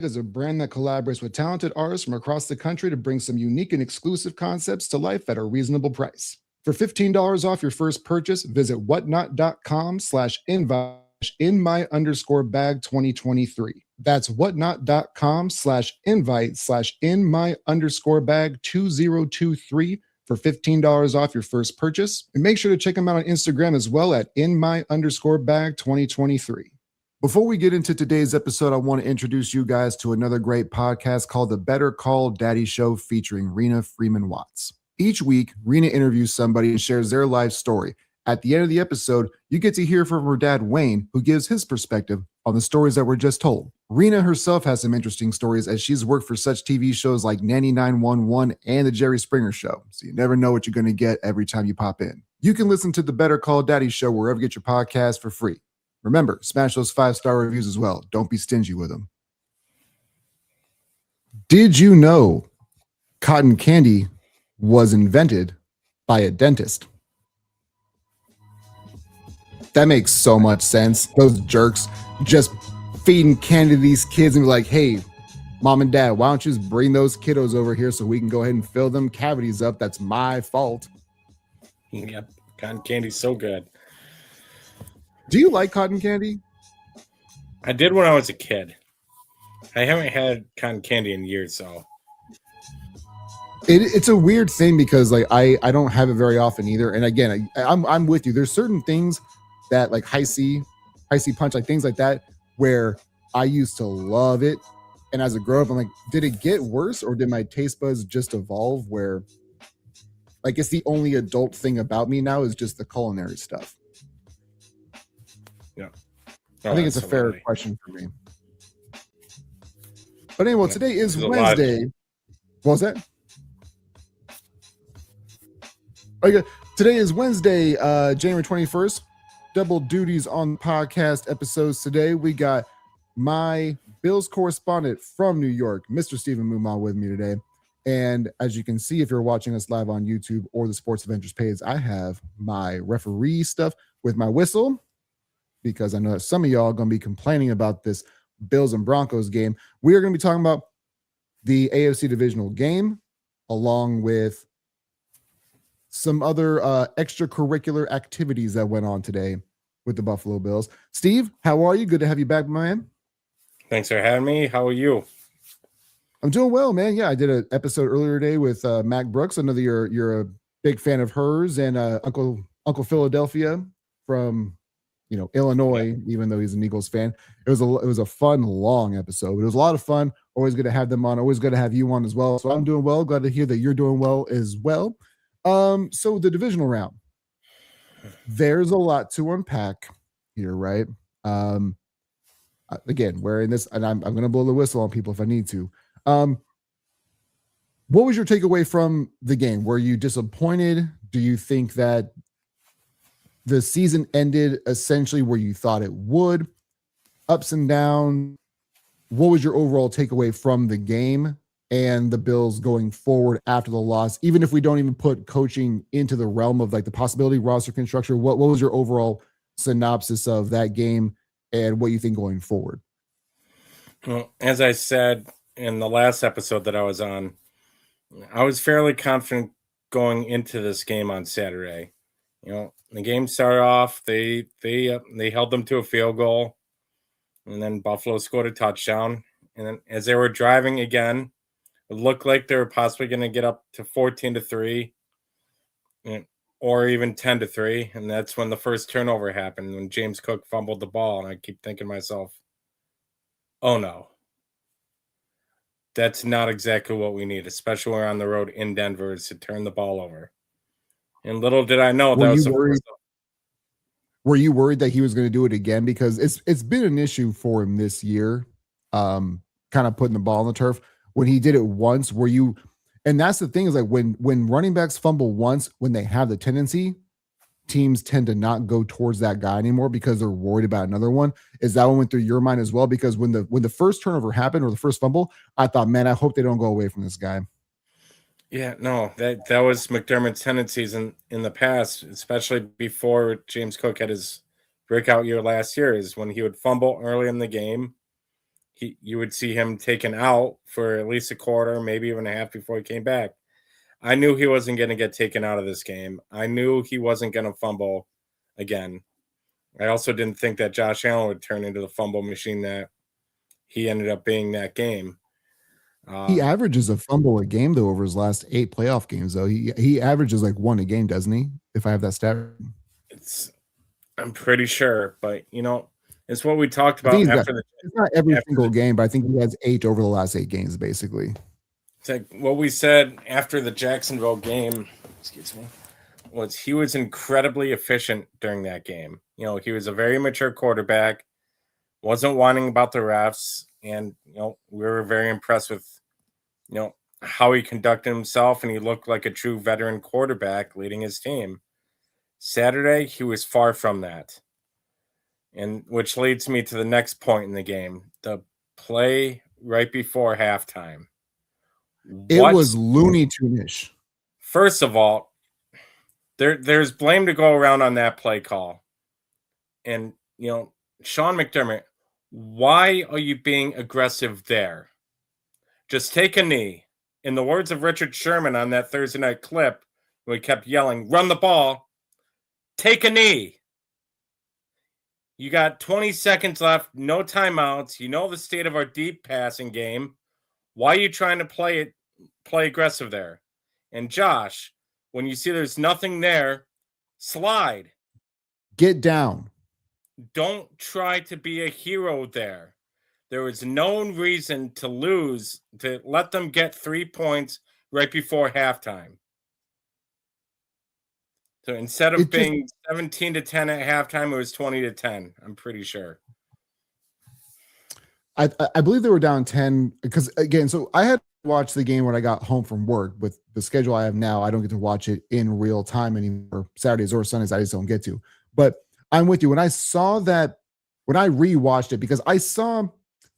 is a brand that collaborates with talented artists from across the country to bring some unique and exclusive concepts to life at a reasonable price. For $15 off your first purchase, visit whatnot.com/invite in my underscore bag 2023. That's whatnot.com/invite/in my underscore bag 2023 for $15 off your first purchase. And make sure to check them out on Instagram as well at in my underscore bag 2023. Before we get into today's episode, I want to introduce you guys to another great podcast called The Better Call Daddy Show featuring Rena Freeman Watts. Each week, Rena interviews somebody and shares their life story. At the end of the episode, you get to hear from her dad, Wayne, who gives his perspective on the stories that were just told. Rena herself has some interesting stories as she's worked for such TV shows like Nanny 911 and The Jerry Springer Show, so you never know what you're going to get every time you pop in. You can listen to The Better Call Daddy Show wherever you get your podcast for free. Remember, smash those 5-star reviews as well. Don't be stingy with them. Did you know cotton candy was invented by a dentist? That makes so much sense. Those jerks just feeding candy to these kids and be like, hey, mom and dad, why don't you just bring those kiddos over here so we can go ahead and fill them cavities up? That's my fault. Yep, cotton candy's so good. Do you like cotton candy? I did when I was a kid. I haven't had cotton candy in years, so. It's a weird thing because like I don't have it very often either. And again, I'm with you. There's certain things that like high C punch, like things like that, where I used to love it. And as a grown up, I'm like, did it get worse or did my taste buds just evolve where like it's the only adult thing about me now is just the culinary stuff? Yeah. I think it's a fair question for me. But anyway, today is Wednesday. What was that? Okay, today is Wednesday, January 21st. Double duties on podcast episodes today. We got my Bills correspondent from New York, Mr. Stephen Moomaw, with me today. And as you can see, if you're watching us live on YouTube or the Sports Adventures page, I have my referee stuff with my whistle because I know that some of y'all are going to be complaining about this Bills and Broncos game. We are going to be talking about the AFC divisional game along with some other extracurricular activities that went on today with the Buffalo Bills. Steve, how are you? Good to have you back, my man. Thanks for having me. How are you? I'm doing well, man. Yeah, I did an episode earlier today with Mac Brooks. I know that you're a big fan of hers, and Uncle Philadelphia from Illinois, even though he's an Eagles fan. It was a fun, long episode. But it was a lot of fun. Always good to have them on. Always good to have you on as well. So I'm doing well. Glad to hear that you're doing well as well. So the divisional round, there's a lot to unpack here, right? Again, we're in this, and I'm going to blow the whistle on people if I need to. What was your takeaway from the game? Were you disappointed? Do you think that the season ended essentially where you thought it would? Ups and downs. What was your overall takeaway from the game and the Bills going forward after the loss? Even if we don't even put coaching into the realm of like the possibility roster construction, what was your overall synopsis of that game and what you think going forward? Well, as I said in the last episode that I was on, I was fairly confident going into this game on Saturday. The game started off, they held them to a field goal, and then Buffalo scored a touchdown. And then as they were driving again, it looked like they were possibly going to get up to 14-3 or even 10-3. And that's when the first turnover happened, when James Cook fumbled the ball. And I keep thinking to myself, oh no, that's not exactly what we need, especially when we're on the road in Denver, is to turn the ball over. And little did I know that was the first. Were you worried that he was going to do it again? Because it's been an issue for him this year, kind of putting the ball on the turf. When he did it once, were you, and that's the thing is like when running backs fumble once, when they have the tendency, teams tend to not go towards that guy anymore because they're worried about another one. Is that one went through your mind as well? Because when the first turnover happened or the first fumble, I thought, man, I hope they don't go away from this guy. Yeah, no, that was McDermott's tendencies in the past, especially before James Cook had his breakout year last year, is when he would fumble early in the game, you would see him taken out for at least a quarter, maybe even a half before he came back. I knew he wasn't going to get taken out of this game. I knew he wasn't going to fumble again. I also didn't think that Josh Allen would turn into the fumble machine that he ended up being that game. He averages a fumble a game, though, over his last 8 playoff games, though. He averages like 1 a game, doesn't he? If I have that stat. I'm pretty sure, but it's what we talked I think about after it's not every single game, but I think he has 8 over the last 8 games, basically. It's like what we said after the Jacksonville game, was he was incredibly efficient during that game. He was a very mature quarterback, wasn't whining about the refs, and we were very impressed with how he conducted himself, and he looked like a true veteran quarterback leading his team. Saturday, he was far from that. And which leads me to the next point in the game, the play right before halftime. It was Looney Tune-ish. First of all, there's blame to go around on that play call. And, Sean McDermott, why are you being aggressive there? Just take a knee. In the words of Richard Sherman on that Thursday night clip, where he kept yelling, run the ball, take a knee. You got 20 seconds left, no timeouts. You know the state of our deep passing game. Why are you trying to play aggressive there? And Josh, when you see there's nothing there, slide. Get down. Don't try to be a hero there. There was no reason to lose, to let them get 3 points right before halftime. So instead of being 17-10 at halftime, it was 20-10. I'm pretty sure. I believe they were down 10 because, again, so I had watched the game when I got home from work. With the schedule I have now, I don't get to watch it in real time anymore. Saturdays or Sundays, I just don't get to. But I'm with you. When I saw that, when I rewatched it, because I saw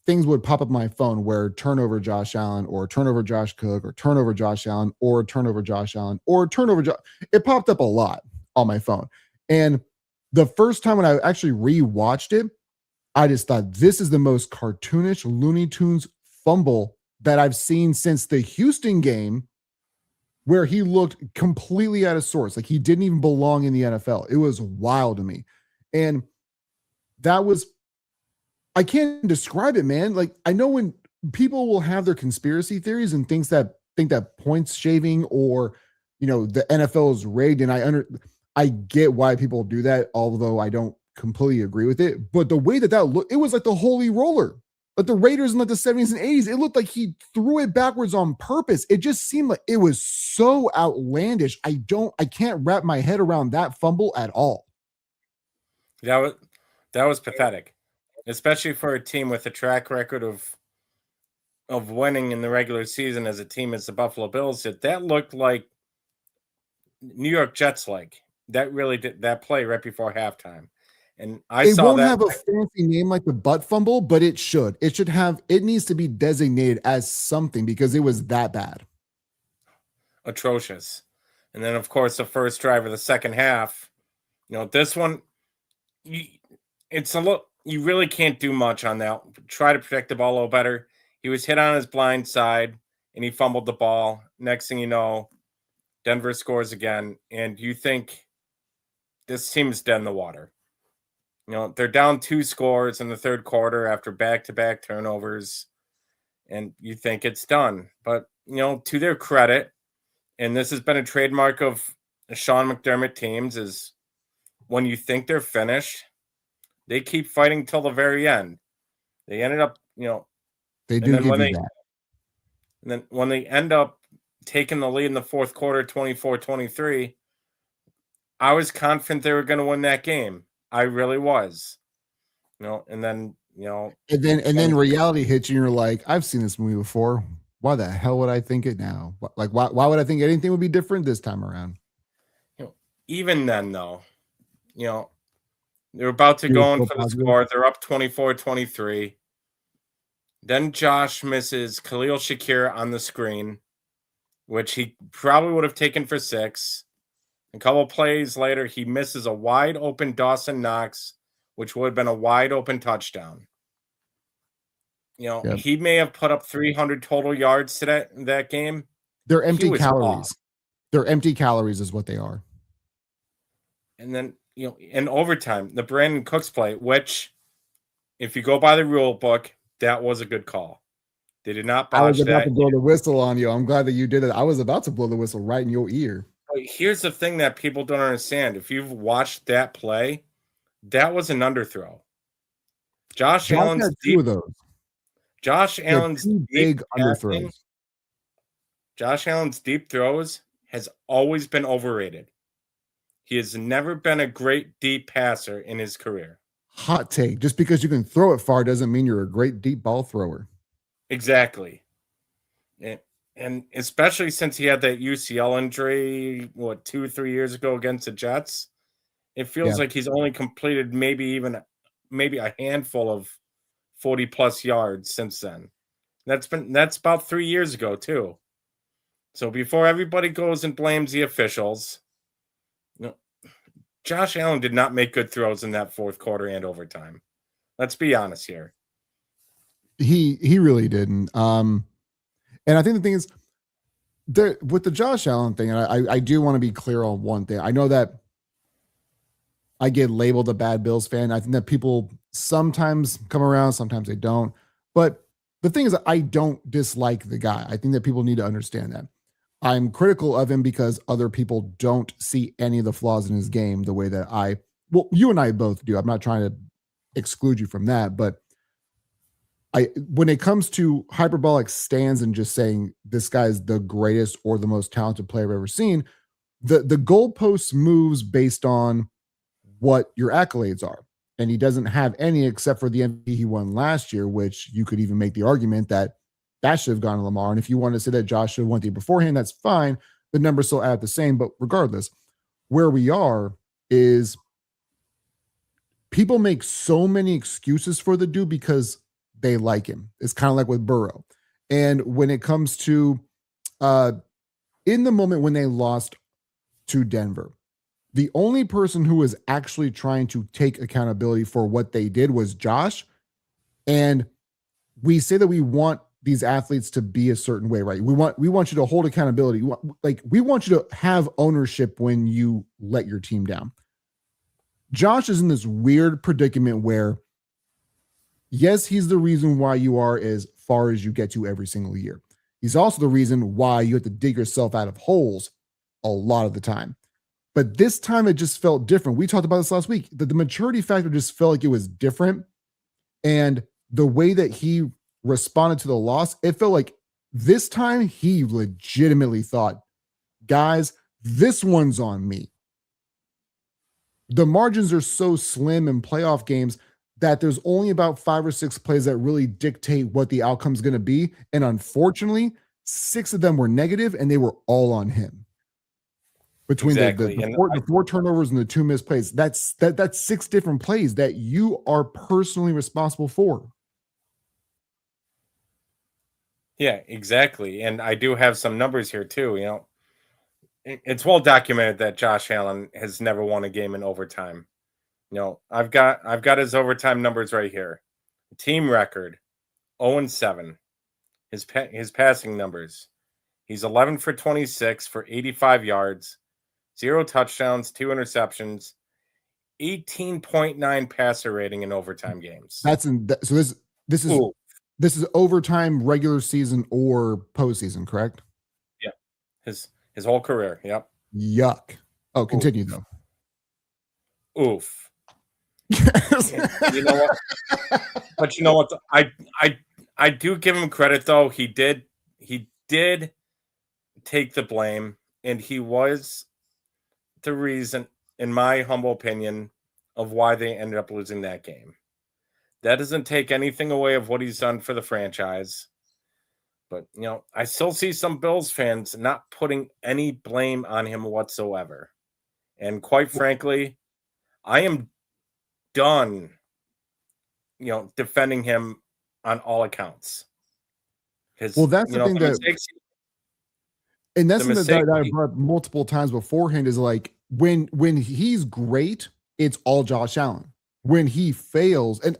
things would pop up on my phone where turnover Josh Allen or turnover Josh Cook or turnover Josh Allen or turnover Josh Allen or turnover. It popped up a lot on my phone. And the first time when I actually rewatched it, I just thought this is the most cartoonish Looney Tunes fumble that I've seen since the Houston game, where he looked completely out of sorts. Like he didn't even belong in the NFL. It was wild to me. And that was, I can't describe it, man. Like I know when people will have their conspiracy theories and think that points shaving or, the NFL is rigged. And I get why people do that, although I don't completely agree with it. But the way that looked, it was like the holy roller. Like the Raiders in like the 70s and 80s, it looked like he threw it backwards on purpose. It just seemed like it was so outlandish. I can't wrap my head around that fumble at all. That was pathetic, especially for a team with a track record of winning in the regular season as a team as the Buffalo Bills did. That looked like New York Jets that really did that play right before halftime. And it won't have a fancy name like the butt fumble, but it should. It needs to be designated as something because it was that bad. Atrocious. And then, of course, the first drive of the second half, this one, it's a look. You really can't do much on that. Try to protect the ball a little better. He was hit on his blind side, and he fumbled the ball. Next thing you know, Denver scores again, and you think this team is dead in the water. They're down 2 scores in the third quarter after back-to-back turnovers, and you think it's done. But, to their credit, and this has been a trademark of Sean McDermott teams, is when you think they're finished, they keep fighting till the very end. They ended up, they do give you that. And then when they end up taking the lead in the fourth quarter, 24-23, I was confident they were going to win that game. I really was. And then, and then reality hits you and you're like, I've seen this movie before. Why the hell would I think it now? Like, why would I think anything would be different this time around? Even then, though, they're about to go in for the score. They're up 24-23. Then Josh misses Khalil Shakir on the screen, which he probably would have taken for 6. A couple plays later, he misses a wide open Dawson Knox, which would have been a wide open touchdown. Yep. he may have put up 300 total yards to that game. They're empty was calories. off. They're empty calories is what they are. And then, in overtime, the Brandon Cooks play, which, if you go by the rule book, that was a good call. They did not botch that. I was about to blow the whistle on you. I'm glad that you did it. I was about to blow the whistle right in your ear. But here's the thing that people don't understand. If you've watched that play, that was an underthrow. Josh Allen's had two of those. Josh Allen's big underthrows. Josh Allen's deep throws has always been overrated. He has never been a great deep passer in his career. Hot take. Just because you can throw it far doesn't mean you're a great deep ball thrower. Exactly. And especially since he had that UCL injury, 2 or 3 years ago against the Jets, it feels like he's only completed maybe a handful of 40+ yards since then. That's about 3 years ago too. So before everybody goes and blames the officials, Josh Allen did not make good throws in that fourth quarter and overtime. Let's be honest here. He really didn't. And I think the thing is, with the Josh Allen thing, and I do want to be clear on one thing. I know that I get labeled a bad Bills fan. I think that people sometimes come around, sometimes they don't. But the thing is, I don't dislike the guy. I think that people need to understand that. I'm critical of him because other people don't see any of the flaws in his game the way that you and I both do. I'm not trying to exclude you from that, but when it comes to hyperbolic stands and just saying this guy's the greatest or the most talented player I've ever seen, the goalpost moves based on what your accolades are. And he doesn't have any except for the MVP he won last year, which you could even make the argument that should have gone to Lamar. And if you want to say that Josh should have won the beforehand, that's fine. The numbers still add the same. But regardless, where we are is people make so many excuses for the dude because they like him. It's kind of like with Burrow. And when it comes to in the moment when they lost to Denver, the only person who was actually trying to take accountability for what they did was Josh. And we say that we want these athletes to be a certain way, right? We want you to hold accountability. We want you to have ownership when you let your team down. Josh is in this weird predicament where, yes, he's the reason why you are as far as you get to every single year. He's also the reason why you have to dig yourself out of holes a lot of the time. But this time it just felt different. We talked about this last week. The maturity factor just felt like it was different. And the way that he responded to the loss, it felt like this time he legitimately thought, guys, this one's on me. The margins are so slim in playoff games that there's only about 5 or 6 plays that really dictate what the outcome's going to be. And unfortunately, 6 of them were negative and they were all on him. Between the 4 turnovers and the 2 missed plays, that's 6 different plays that you are personally responsible for. Yeah, exactly. And I do have some numbers here too. It's well documented that Josh Allen has never won a game in overtime. I've got his overtime numbers right here. Team record 0-7. His passing numbers. He's 11 for 26 for 85 yards, 0 touchdowns, 2 interceptions, 18.9 passer rating in overtime games. This is overtime, regular season, or postseason, correct? Yeah, his whole career. Yep. Yuck. Oh, continue though. Oof. You know what? But you know what? I do give him credit though. He did take the blame, and he was the reason, in my humble opinion, of why they ended up losing that game. That doesn't take anything away of what he's done for the franchise. But, I still see some Bills fans not putting any blame on him whatsoever. And quite frankly, I am done, defending him on all accounts. That's the thing that I brought up multiple times beforehand is like when he's great, it's all Josh Allen. When he fails, and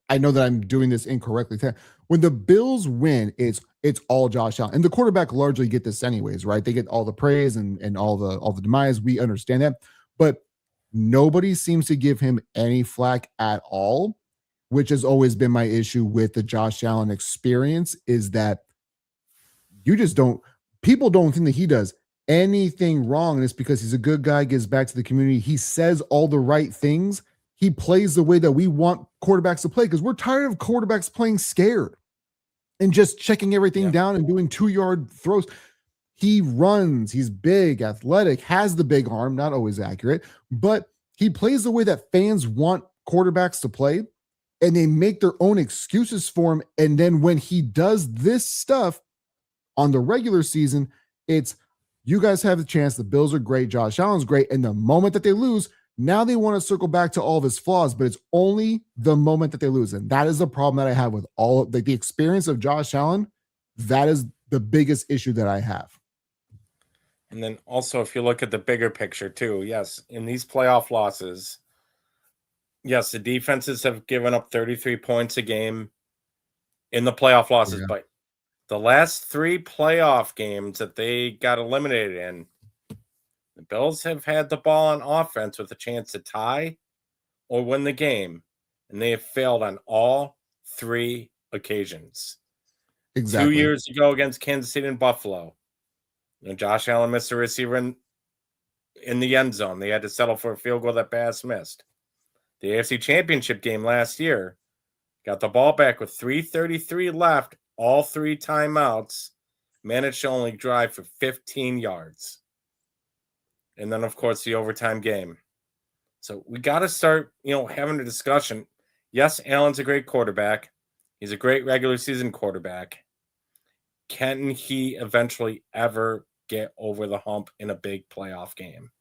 I know that I'm doing this incorrectly. When the Bills win, it's all Josh Allen. And the quarterback largely get this anyways, right? They get all the praise and all the demise. We understand that. But nobody seems to give him any flack at all, which has always been my issue with the Josh Allen experience, is that you just don't, people don't think that he does anything wrong. And it's because he's a good guy, gives back to the community. He says all the right things. He plays the way that we want quarterbacks to play, because we're tired of quarterbacks playing scared and just checking everything down and doing 2-yard throws. He runs, he's big, athletic, has the big arm, not always accurate, but he plays the way that fans want quarterbacks to play, and they make their own excuses for him. And then when he does this stuff on the regular season, it's, you guys have the chance. The Bills are great. Josh Allen's great. And the moment that they lose, now they want to circle back to all of his flaws, but it's only the moment that they lose. And that is the problem that I have with all of the experience of Josh Allen. That is the biggest issue that I have. And then also, if you look at the bigger picture too, yes, in these playoff losses, yes, the defenses have given up 33 points a game in the playoff losses, but the last 3 playoff games that they got eliminated in, the Bills have had the ball on offense with a chance to tie or win the game, and they have failed on all 3 occasions. Exactly. 2 years ago against Kansas City and Buffalo, Josh Allen missed a receiver in the end zone. They had to settle for a field goal that Bass missed. The AFC Championship game last year, got the ball back with 3:33 left, all 3 timeouts, managed to only drive for 15 yards. And then, of course, the overtime game. So we got to start, having a discussion. Yes, Allen's a great quarterback. He's a great regular season quarterback. Can he eventually ever get over the hump in a big playoff game?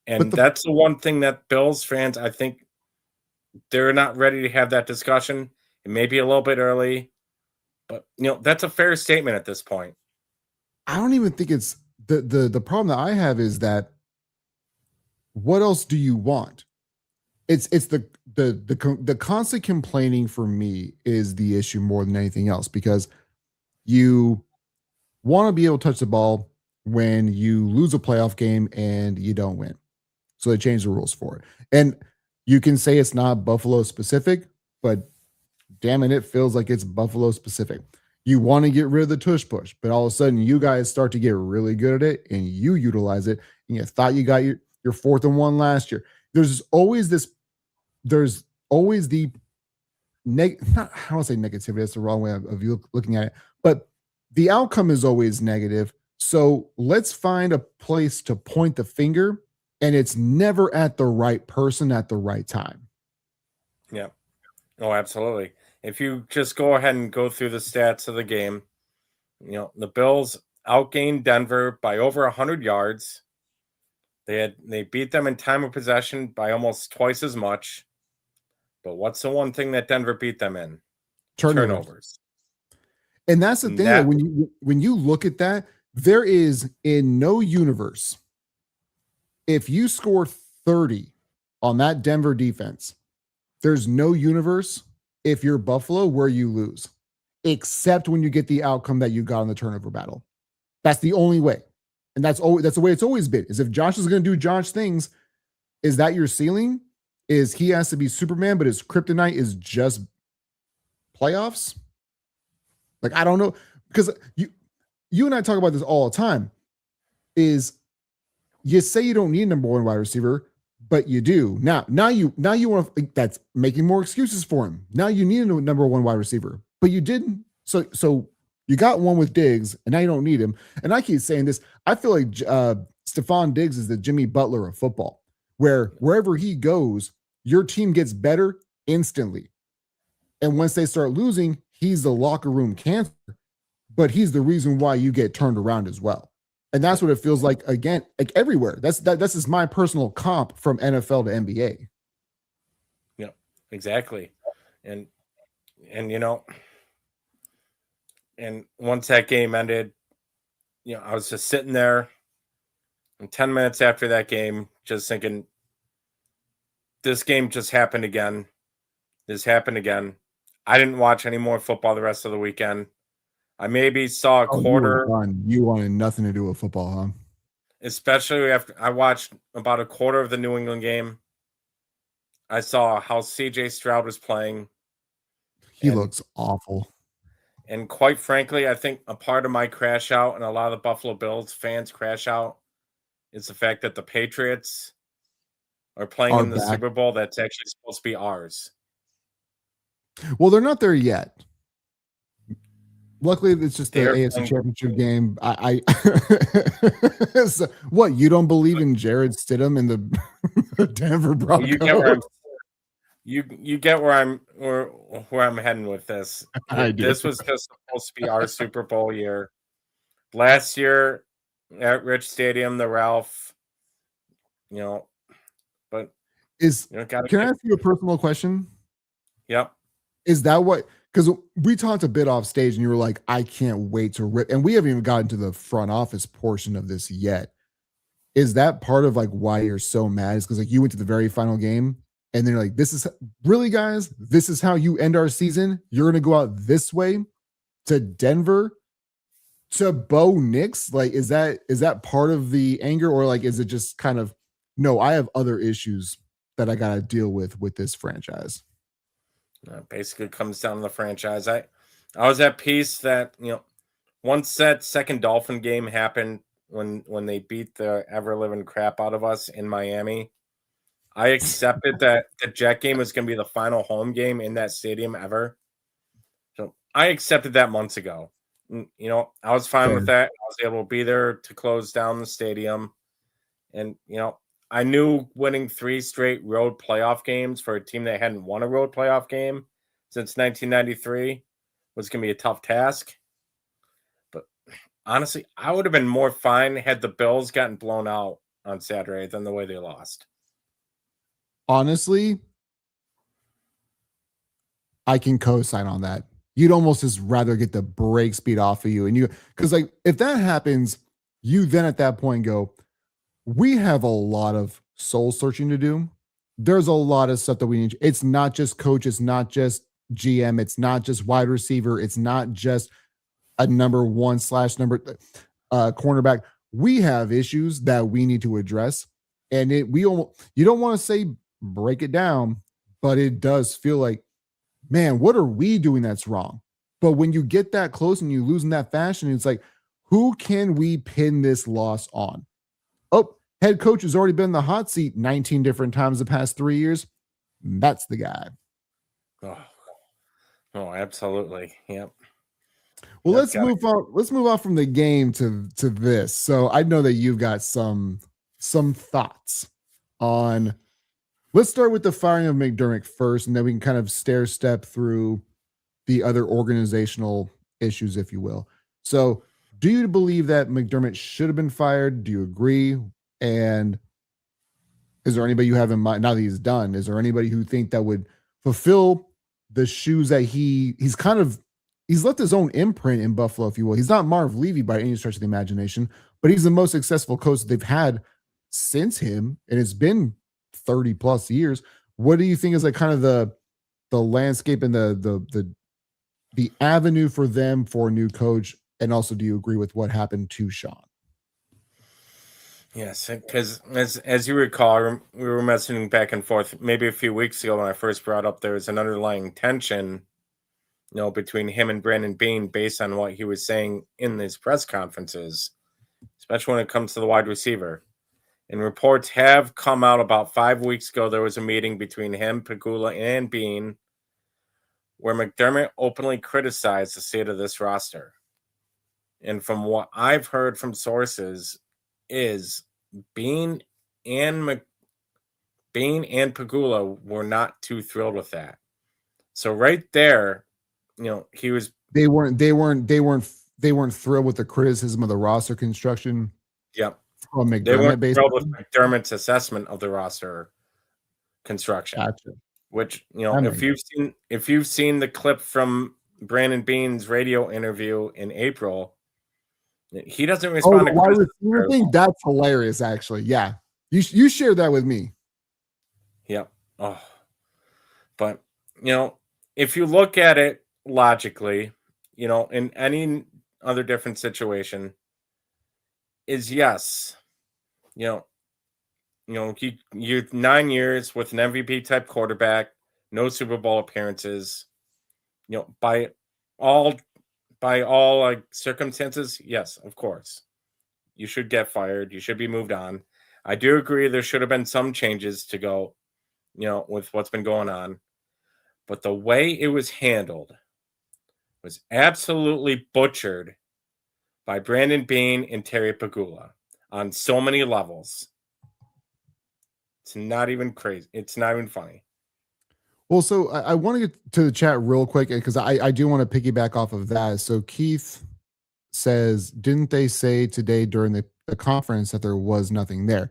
And that's the one thing that Bills fans, I think, they're not ready to have that discussion. It may be a little bit early, but that's a fair statement at this point. I don't even think it's the problem that I have is that, what else do you want? It's the constant complaining for me is the issue more than anything else, because you want to be able to touch the ball when you lose a playoff game and you don't win. So they changed the rules for it. And you can say it's not Buffalo specific, but damn it feels like it's Buffalo specific. You want to get rid of the tush push, but all of a sudden you guys start to get really good at it and you utilize it. And you thought you got your 4th and 1 last year. There's always the not, I don't say negativity, that's the wrong way of you looking at it, but the outcome is always negative. So let's find a place to point the finger, and it's never at the right person at the right time. Yeah. Oh, absolutely. If you just go ahead and go through the stats of the game, the Bills outgained Denver by over 100 yards. They beat them in time of possession by almost twice as much. But what's the one thing that Denver beat them in? Turnovers. And that's the thing, that when you look at that, there is in no universe, if you score 30 on that Denver defense, there's no universe if you're Buffalo where you lose, except when you get the outcome that you got in the turnover battle. That's the only way. And that's the way it's always been, is if Josh is going to do Josh things, is that your ceiling? Is he has to be Superman, but his kryptonite is just playoffs? Like, I don't know, because you and I talk about this all the time, is you say you don't need a number 1 wide receiver, but you do. Now you want to, that's making more excuses for him. Now you need a number 1 wide receiver, but you didn't. So you got one with Diggs, and now you don't need him. And I keep saying this. I feel like Stephon Diggs is the Jimmy Butler of football, where wherever he goes, your team gets better instantly. And once they start losing, he's the locker room cancer, but he's the reason why you get turned around as well. And that's what it feels like, again, like everywhere. That's just my personal comp from NFL to NBA. Yeah, exactly. And once that game ended, I was just sitting there, and 10 minutes after that game, just thinking, this game just happened again. This happened again. I didn't watch any more football the rest of the weekend. I maybe saw a quarter. You wanted nothing to do with football, huh? Especially after I watched about a quarter of the New England game. I saw how CJ Stroud was playing. He looks awful. And quite frankly, I think a part of my crash out and a lot of the Buffalo Bills fans crash out is the fact that the Patriots are playing in the Super Bowl that's actually supposed to be ours. Well, they're not there yet. Luckily, it's just the AFC Championship game. So, what, you don't believe in Jared Stidham and the Denver Broncos? You get where I'm heading with this. This was just supposed to be our Super Bowl year. Last year at Rich Stadium, the Ralph, but can I ask you a personal question? Yep. Is that what? Because we talked a bit off stage, and you were like, "I can't wait to rip," and we haven't even gotten to the front office portion of this yet. Is that part of like why you're so mad? Is because like you went to the very final game, and then you're like, "This is really, guys. This is how you end our season. You're gonna go out this way to Denver to Bo Nix." Like, is that part of the anger, or like is it just kind of no? I have other issues that I gotta deal with this franchise. Basically comes down to the franchise. I was at peace that once that second Dolphin game happened when they beat the ever living crap out of us in Miami, I accepted that the Jet game was going to be the final home game in that stadium ever. So I accepted that months ago. I was fine with that. I was able to be there to close down the stadium, and I knew winning 3 straight road playoff games for a team that hadn't won a road playoff game since 1993 was going to be a tough task. But honestly, I would have been more fine had the Bills gotten blown out on Saturday than the way they lost. Honestly, I can co-sign on that. You'd almost just rather get the break speed off of you. And because like if that happens, you then at that point go, we have a lot of soul searching to do. There's a lot of stuff that we need. It's not just coach. It's not just GM. It's not just wide receiver. It's not just a number 1/number cornerback. We have issues that we need to address. And you don't want to say break it down, but it does feel like, man, what are we doing that's wrong? But when you get that close and you lose in that fashion, it's like, who can we pin this loss on? Oh, head coach has already been in the hot seat 19 different times the past 3 years. That's the guy. Oh, absolutely. Yep. Well, let's move on. Let's move on from the game to this. So I know that you've got some thoughts on. Let's start with the firing of McDermott first, and then we can kind of stair step through the other organizational issues, if you will. So, do you believe that McDermott should have been fired? Do you agree? And is there anybody you have in mind now that he's done? Is there anybody who think that would fulfill the shoes that he's left his own imprint in Buffalo, if you will? He's not Marv Levy by any stretch of the imagination, but he's the most successful coach they've had since him, and it's been 30 plus years. What do you think is like kind of the landscape and the avenue for them for a new coach? And also, do you agree with what happened to Sean? Yes, because as you recall, we were messaging back and forth maybe a few weeks ago when I first brought up there was an underlying tension, between him and Brandon Beane based on what he was saying in his press conferences, especially when it comes to the wide receiver. And reports have come out about 5 weeks ago. There was a meeting between him, Pegula, and Beane where McDermott openly criticized the state of this roster. And from what I've heard from sources is Beane and Pegula were not too thrilled with that. So right there, he was. They weren't thrilled with the criticism of the roster construction. Yep. From McDermott, they weren't thrilled with McDermott's assessment of the roster construction. Gotcha. Which if you've seen the clip from Brandon Beane's radio interview in April, he doesn't respond to wide receiver thing. That's hilarious, actually. Yeah, you shared that with me. Yep. Oh, but if you look at it logically, in any other different situation, is yes, you know, you 9 years with an MVP type quarterback, no Super Bowl appearances, by all like circumstances, yes, of course, you should get fired. You should be moved on. I do agree there should have been some changes to go, with what's been going on, but the way it was handled was absolutely butchered by Brandon Beane and Terry Pagula on so many levels. It's not even crazy. It's not even funny. Well, so I want to get to the chat real quick because I do want to piggyback off of that. So Keith says, didn't they say today during the conference that there was nothing there?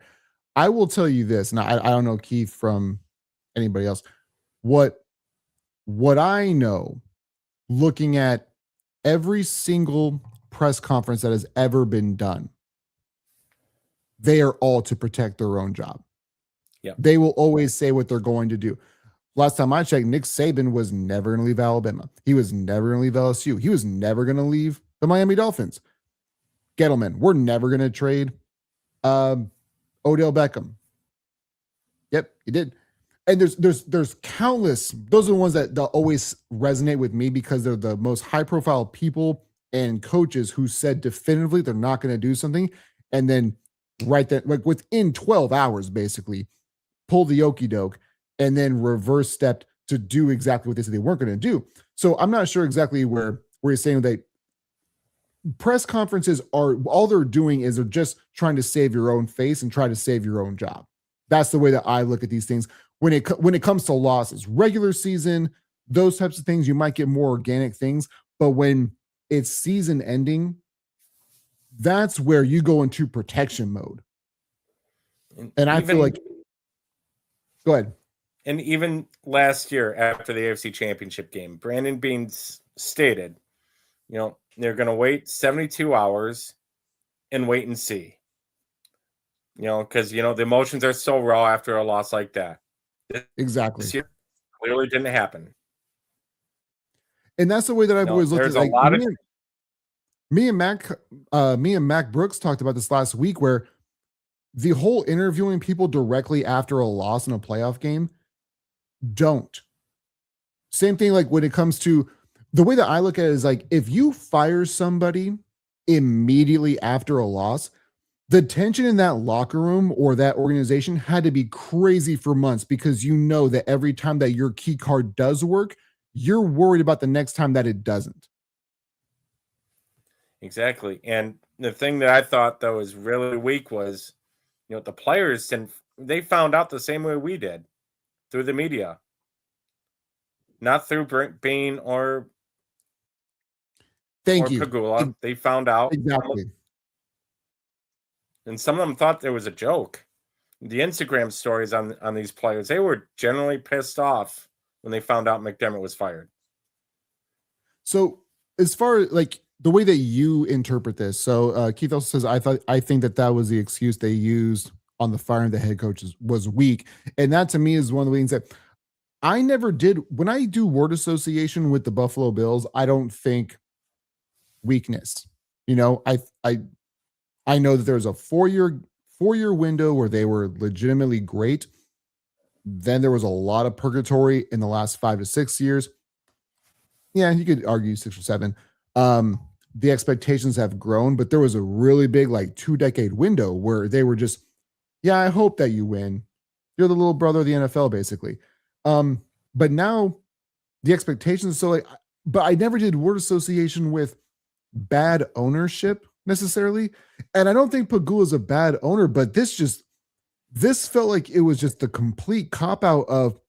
I will tell you this, and I don't know Keith from anybody else. What I know, looking at every single press conference that has ever been done, they are all to protect their own job. Yeah. They will always say what they're going to do. Last time I checked, Nick Saban was never going to leave Alabama. He was never going to leave LSU. He was never going to leave the Miami Dolphins. Gettleman, we're never going to trade Odell Beckham. Yep, he did. And there's countless. Those are the ones that always resonate with me because they're the most high profile people and coaches who said definitively they're not going to do something, and then right then, like within 12 hours, basically pulled the okie doke and then reverse stepped to do exactly what they said they weren't going to do. So I'm not sure exactly where you're saying that press conferences are all they're doing is they're just trying to save your own face and try to save your own job. That's the way that I look at these things. When it comes to losses, regular season, those types of things, you might get more organic things. But when it's season ending, that's where you go into protection mode. And I feel like, go ahead. And even last year after the AFC Championship game, Brandon Beane stated, they're going to wait 72 hours and wait and see. Because, the emotions are so raw after a loss like that. Exactly. This year clearly didn't happen. And that's the way that I've always looked at it. Me and Mac Brooks talked about this last week, where the whole interviewing people directly after a loss in a playoff game, don't. Same thing like when it comes to the way that I look at it is like, if you fire somebody immediately after a loss, the tension in that locker room or that organization had to be crazy for months, because you know that every time that your key card does work, you're worried about the next time that it doesn't. Exactly. And the thing that I thought that was really weak was, the players, they found out the same way we did, through the media, not through Beane or Pagula. They found out. Exactly. And some of them thought there was a joke. The Instagram stories on these players, they were generally pissed off when they found out McDermott was fired. So as far as like the way that you interpret this, so Keith also says, I think that was the excuse they used on the firing the head coach was weak. And that to me is one of the things that I never did. When I do word association with the Buffalo Bills, I don't think weakness. I know that there's a four-year window where they were legitimately great. Then there was a lot of purgatory in the last 5 to 6 years. Yeah, you could argue 6 or 7. The expectations have grown, but there was a really big 2-decade window where they were just, yeah, I hope that you win. You're the little brother of the NFL, basically. But now the expectations, but I never did word association with bad ownership necessarily. And I don't think Pagula is a bad owner, but this felt like it was just the complete cop out of,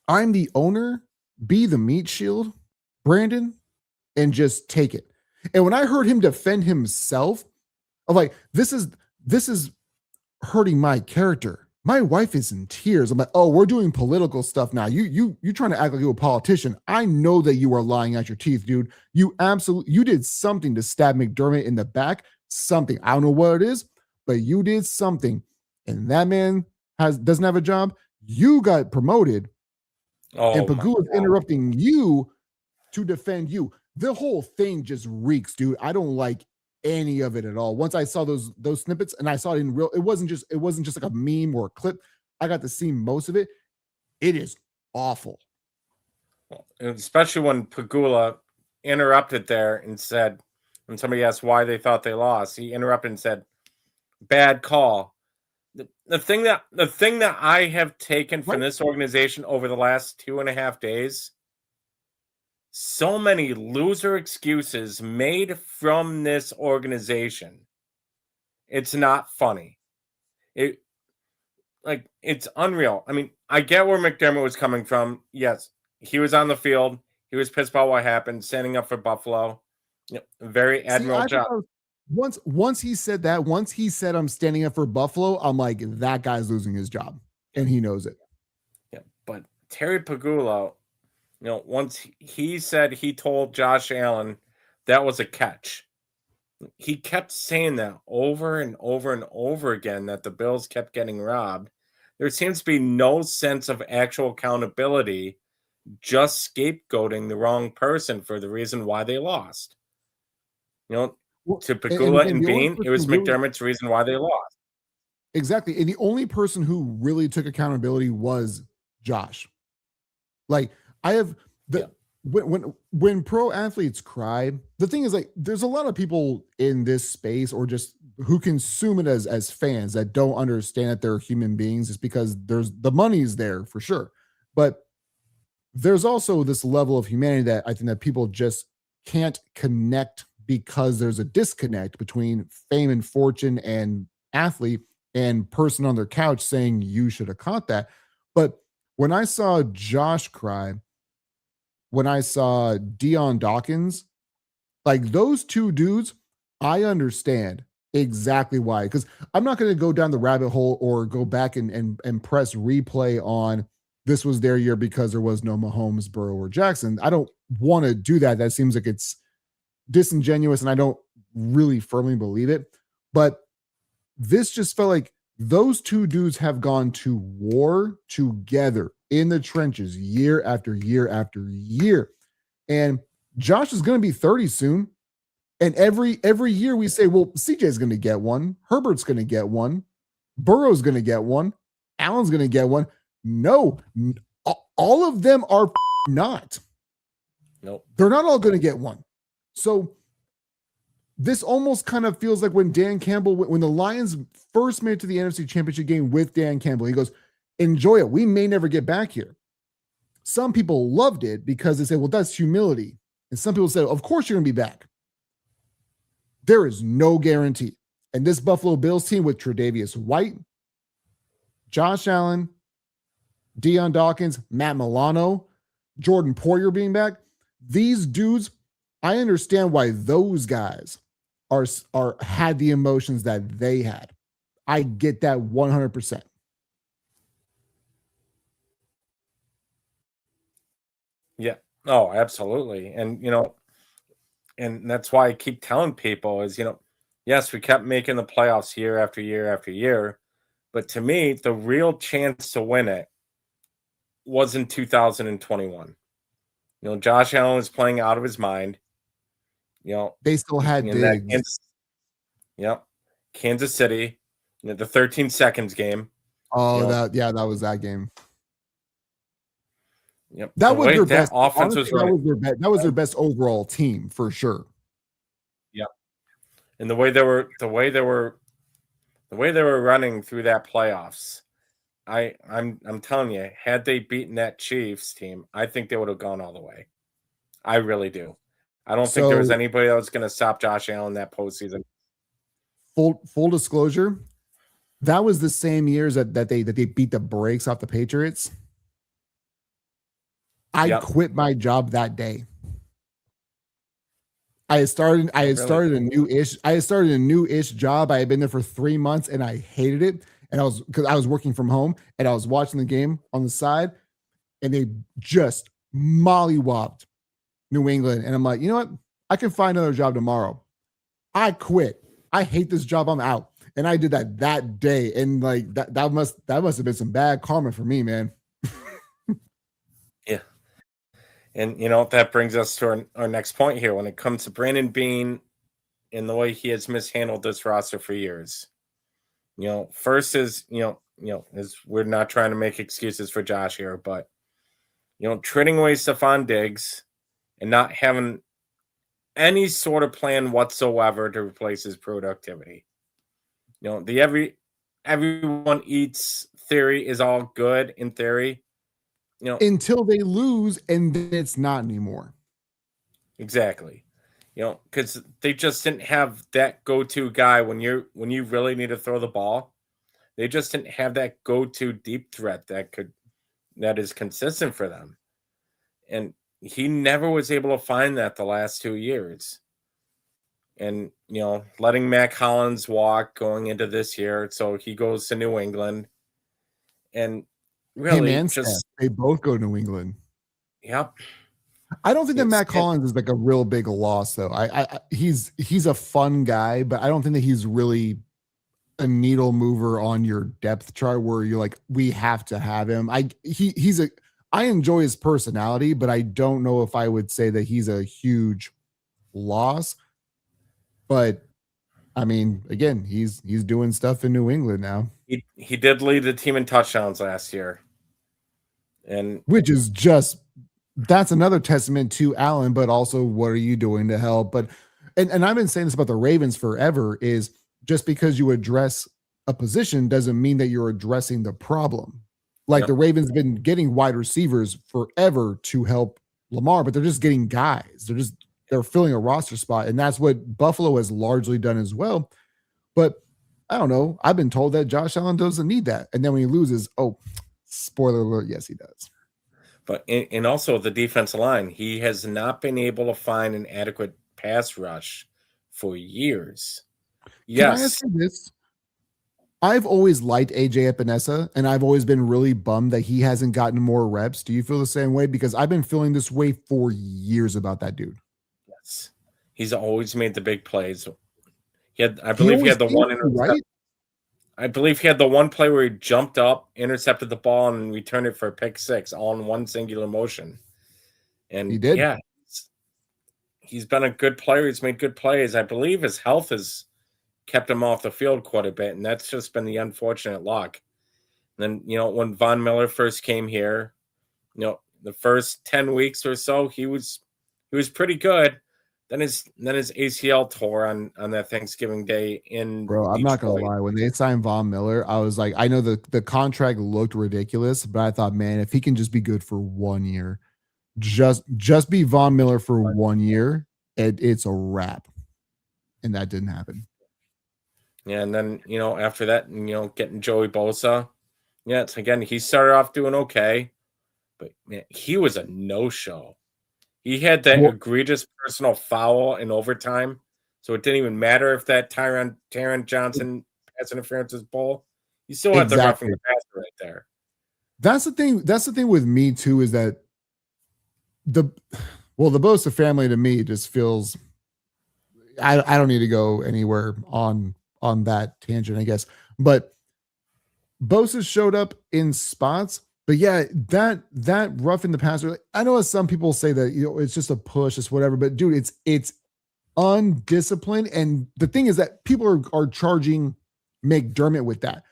I'm the owner, be the meat shield, Brandon, and just take it. And when I heard him defend himself, I'm like, this is hurting my character. My wife is in tears. I'm like, oh, we're doing political stuff now. You trying to act like you're a politician. I know that you are lying out your teeth, dude. You did something to stab McDermott in the back. Something. I don't know what it is, but you did something. And that man doesn't have a job. You got promoted. and Pagula's interrupting you to defend you. The whole thing just reeks, dude. I don't like any of it at all. Once I saw those snippets and I saw it in real, it wasn't just like a meme or a clip. I got to see most of it. It is awful. Especially when Pagula interrupted there and said, when somebody asked why they thought they lost, he interrupted and said, "Bad call." The thing that I have taken from this organization over the last 2.5 days, so many loser excuses made from this organization. It's not funny. It's unreal. I mean, I get where McDermott was coming from. Yes, he was on the field. He was pissed about what happened, standing up for Buffalo. Very admirable job. Once he said that, once he said I'm standing up for Buffalo, I'm like, that guy's losing his job, and he knows it. Yeah, but Terry Pagula, once he said he told Josh Allen that was a catch. He kept saying that over and over and over again, that the Bills kept getting robbed. There seems to be no sense of actual accountability, just scapegoating the wrong person for the reason why they lost. To Pagula and Bean, it was McDermott's reason why they lost. Exactly. And the only person who really took accountability was Josh. Like, when pro athletes cry, the thing is, like, there's a lot of people in this space, or just who consume it as fans, that don't understand that they're human beings. It's because the money's there for sure. But there's also this level of humanity that I think that people just can't connect, because there's a disconnect between fame and fortune and athlete and person on their couch saying you should have caught that. But when I saw Josh cry, when I saw Deion Dawkins, like, those two dudes, I understand exactly why. Because I'm not going to go down the rabbit hole or go back and press replay on this was their year because there was no Mahomes, Burrow, or Jackson. I don't want to do that. That seems like it's disingenuous, and I don't really firmly believe it. But this just felt like those two dudes have gone to war together in the trenches year after year after year. And Josh is going to be 30 soon. And every year we say, well, CJ's going to get one. Herbert's going to get one. Burrow's going to get one. Allen's going to get one. No, all of them are not. Nope. They're not all going to get one. So this almost kind of feels like when Dan Campbell, when the Lions first made it to the NFC Championship game with Dan Campbell, he goes, enjoy it. We may never get back here. Some people loved it because they said, well, that's humility. And some people said, of course you're going to be back. There is no guarantee. And this Buffalo Bills team with Tre'Davious White, Josh Allen, Deion Dawkins, Matt Milano, Jordan Poyer being back, these dudes, I understand why those guys are had the emotions that they had. I get that 100%. Yeah. Oh, absolutely. And and that's why I keep telling people is, yes, we kept making the playoffs year after year after year, but to me, the real chance to win it was in 2021. Josh Allen was playing out of his mind. They still had Diggs. Kansas City, the 13 seconds game. Oh, that was that game. Yep. That was their best offense. Honestly, that was their best overall team for sure. Yeah. And the way they were running through that playoffs, I'm telling you, had they beaten that Chiefs team, I think they would have gone all the way. I really do. I don't think there was anybody that was going to stop Josh Allen that postseason. Full disclosure, that was the same years that they beat the brakes off the Patriots. I quit my job that day. I had started a new-ish job. I had been there for 3 months and I hated it. And because I was working from home and I was watching the game on the side, and they just mollywopped New England. And I'm like, you know what? I can find another job tomorrow. I quit. I hate this job. I'm out. And I did that day. And like that must have been some bad karma for me, man. And, that brings us to our next point here when it comes to Brandon Bean and the way he has mishandled this roster for years. First is, is we're not trying to make excuses for Josh here, but, trading away Stephon Diggs and not having any sort of plan whatsoever to replace his productivity. The everyone eats theory is all good in theory. Until they lose, and then it's not anymore. Exactly. Because they just didn't have that go-to guy when you really need to throw the ball. They just didn't have that go-to deep threat that is consistent for them. And he never was able to find that the last 2 years. And, letting Mac Hollins walk going into this year. So he goes to New England. And really they both go to New England. Yep. I don't think that Mac Hollins is like a real big loss, though. He's a fun guy, but I don't think that he's really a needle mover on your depth chart where you're like, we have to have him. I enjoy his personality, but I don't know if I would say that he's a huge loss. But I mean, again, he's doing stuff in New England now. He did lead the team in touchdowns last year. And which is that's another testament to Allen, but also what are you doing to help? But and I've been saying this about the Ravens forever, is just because you address a position doesn't mean that you're addressing the problem. Like the Ravens have been getting wide receivers forever to help Lamar, but they're just getting guys. They're filling a roster spot, and that's what Buffalo has largely done as well. But I don't know. I've been told that Josh Allen doesn't need that. And then when he loses, spoiler alert, yes, he does. But and also the defensive line, he has not been able to find an adequate pass rush for years. Yes. Can I ask you this? I've always liked AJ Epinesa, and I've always been really bummed that he hasn't gotten more reps. Do you feel the same way? Because I've been feeling this way for years about that dude. Yes. He's always made the big plays. I believe he had the one interception. I believe he had the one play where he jumped up, intercepted the ball, and returned it for a pick six, all in one singular motion. And he did. Yeah, he's been a good player. He's made good plays. I believe his health has kept him off the field quite a bit, and that's just been the unfortunate luck. And then, when Von Miller first came here, the first 10 weeks or so, he was pretty good. Then his ACL tore on that Thanksgiving Day in Bro, I'm Detroit. not gonna lie. When they signed Von Miller, I was like, I know the contract looked ridiculous, but I thought, man, if he can just be good for 1 year, just be Von Miller for 1 year, it's a wrap. And that didn't happen. Yeah, and then after that, getting Joey Bosa, it's again he started off doing okay, but man, he was a no-show. He had that egregious personal foul in overtime, so it didn't even matter if that Taron Johnson pass interference was bull. You still had the roughing the passer right there. That's the thing. That's the thing with me too, is that the Bosa family to me just feels. I don't need to go anywhere on that tangent, I guess, but Bosa showed up in spots. But yeah, that roughing the passer, I know some people say that it's just a push, it's whatever. But dude, it's undisciplined, and the thing is that people are charging McDermott with that.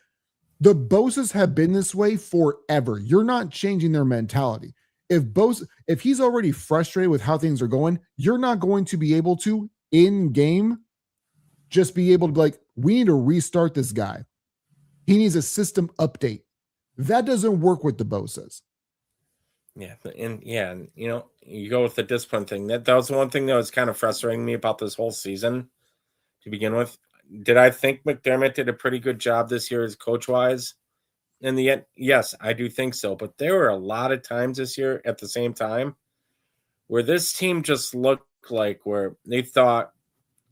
The Bosas have been this way forever. You're not changing their mentality. If he's already frustrated with how things are going, you're not going to be able to in game just be able to be like, we need to restart this guy. He needs a system update. That doesn't work with the Bosas. Yeah, and you go with the discipline thing. That was one thing that was kind of frustrating me about this whole season to begin with. Did I think McDermott did a pretty good job this year as coach-wise? In the end, yes, I do think so. But there were a lot of times this year at the same time where this team just looked like where they thought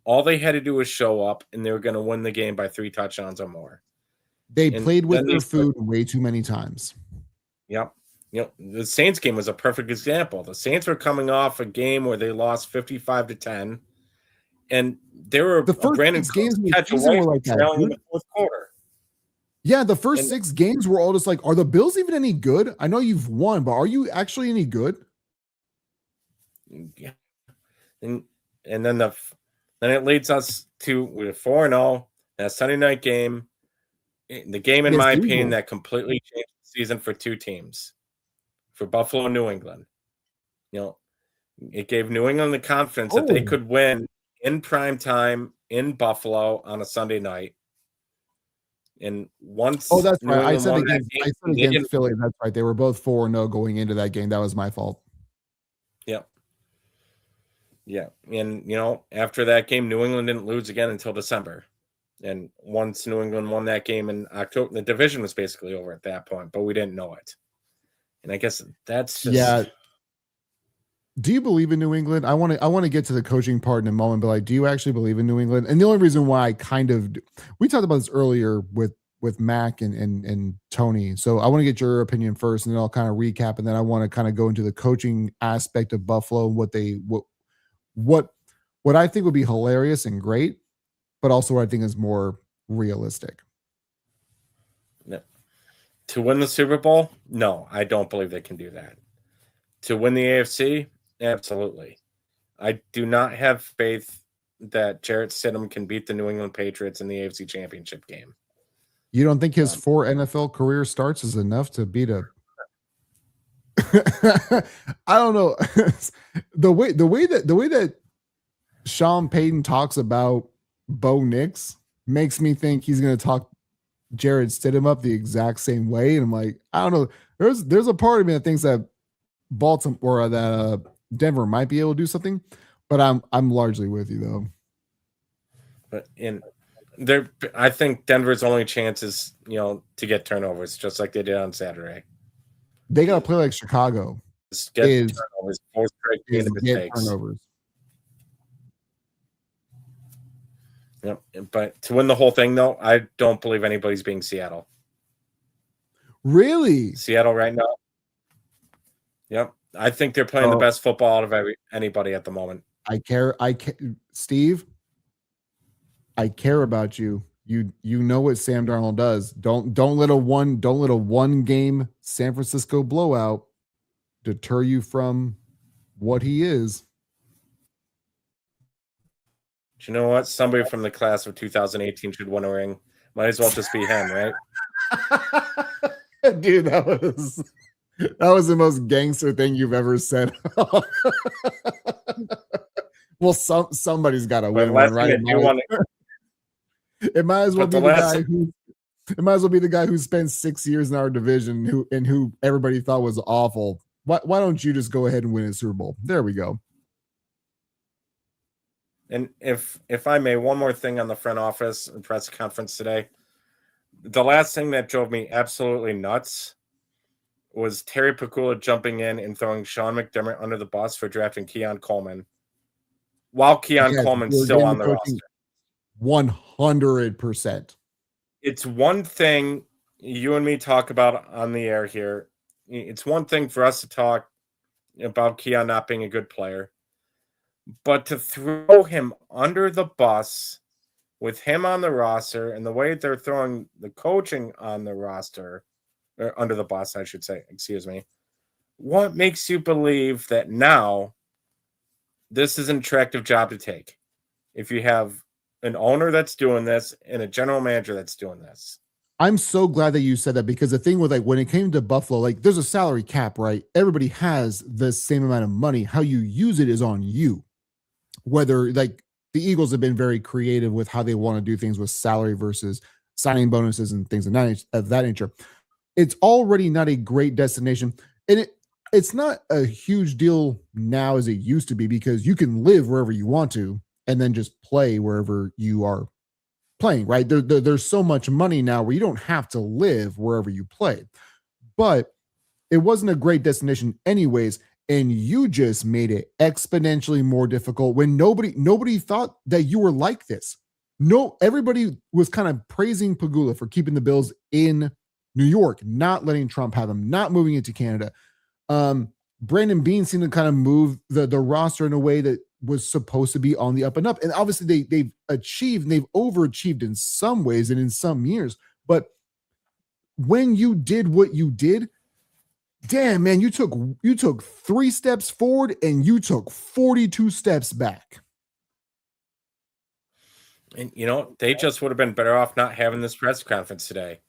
all they had to do was show up and they were going to win the game by 3 touchdowns or more. They played with their food way too many times. Yep. The Saints game was a perfect example. The Saints were coming off a game where they lost 55-10, and they were the first Brandon 6 games catch away were like that, in the fourth quarter. Yeah, the first 6 games were all just like, are the Bills even any good? I know you've won, but are you actually any good? Yeah. And then it leads us to 4-0, that Sunday night game. The game, in my opinion, that completely changed the season for two teams, for Buffalo and New England. It gave New England the confidence that they could win in prime time in Buffalo on a Sunday night. And once that's right. I said against Philly. That's right. They were both 4-0 going into that game. That was my fault. Yep. Yeah. And, after that game, New England didn't lose again until December. And once New England won that game in October, the division was basically over at that point, but we didn't know it. And I guess that's just... Yeah. Do you believe in New England? I want to get to the coaching part in a moment, but do you actually believe in New England? And the only reason why we talked about this earlier with Mac and Tony. So I want to get your opinion first, and then I'll kind of recap, and then I want to kind of go into the coaching aspect of Buffalo, what I think would be hilarious and great, but also what I think is more realistic. No. To win the Super Bowl? No, I don't believe they can do that. To win the AFC? Absolutely. I do not have faith that Jarrett Stidham can beat the New England Patriots in the AFC Championship game. You don't think his 4 NFL career starts is enough to beat a... I don't know. the way that Sean Payton talks about Bo Nix makes me think he's going to talk Jarrett Stidham up the exact same way. And I'm like, I don't know. There's a part of me that thinks that Baltimore or that Denver might be able to do something, but I'm largely with you though. But I think Denver's only chance is to get turnovers, just like they did on Saturday. They got to play like Chicago. Get turnovers, force turnovers. Yep. But to win the whole thing, though, I don't believe anybody's being Seattle. Really? Seattle right now. Yep. I think they're playing the best football out of anybody at the moment. Steve, I care about you. You know what Sam Darnold does. Don't let a one game San Francisco blowout deter you from what he is. Do you know what? Somebody from the class of 2018 should win a ring. Might as well just be him, right? Dude, that was the most gangster thing you've ever said. Well, somebody's got to win one, right? It might as well be the guy who spent 6 years in our division who everybody thought was awful. Why don't you just go ahead and win a Super Bowl? There we go. And if I may, one more thing on the front office and press conference today. The last thing that drove me absolutely nuts was Terry Pegula jumping in and throwing Sean McDermott under the bus for drafting Keon Coleman, while Keon Coleman's still on the roster. 100%. It's one thing you and me talk about on the air here. It's one thing for us to talk about Keon not being a good player, but to throw him under the bus with him on the roster and the way they're throwing the coaching on the roster, or under the bus, I should say, excuse me. What makes you believe that now this is an attractive job to take if you have an owner that's doing this and a general manager that's doing this? I'm so glad that you said that, because the thing with when it came to Buffalo, there's a salary cap, right? Everybody has the same amount of money. How you use it is on you. Whether the Eagles have been very creative with how they want to do things with salary versus signing bonuses and things of that nature. It's already not a great destination. And it's not a huge deal now as it used to be, because you can live wherever you want to and then just play wherever you are playing, right? There's so much money now where you don't have to live wherever you play. But it wasn't a great destination anyways, and you just made it exponentially more difficult when nobody thought that you were like this. No, everybody was kind of praising Pegula for keeping the Bills in New York, not letting Trump have them, not moving it to Canada. Brandon Beane seemed to kind of move the roster in a way that was supposed to be on the up and up. And obviously they've achieved and they've overachieved in some ways and in some years. But when you did what you did, Damn, man, you took 3 steps forward and you took 42 steps back. And they just would have been better off not having this press conference today.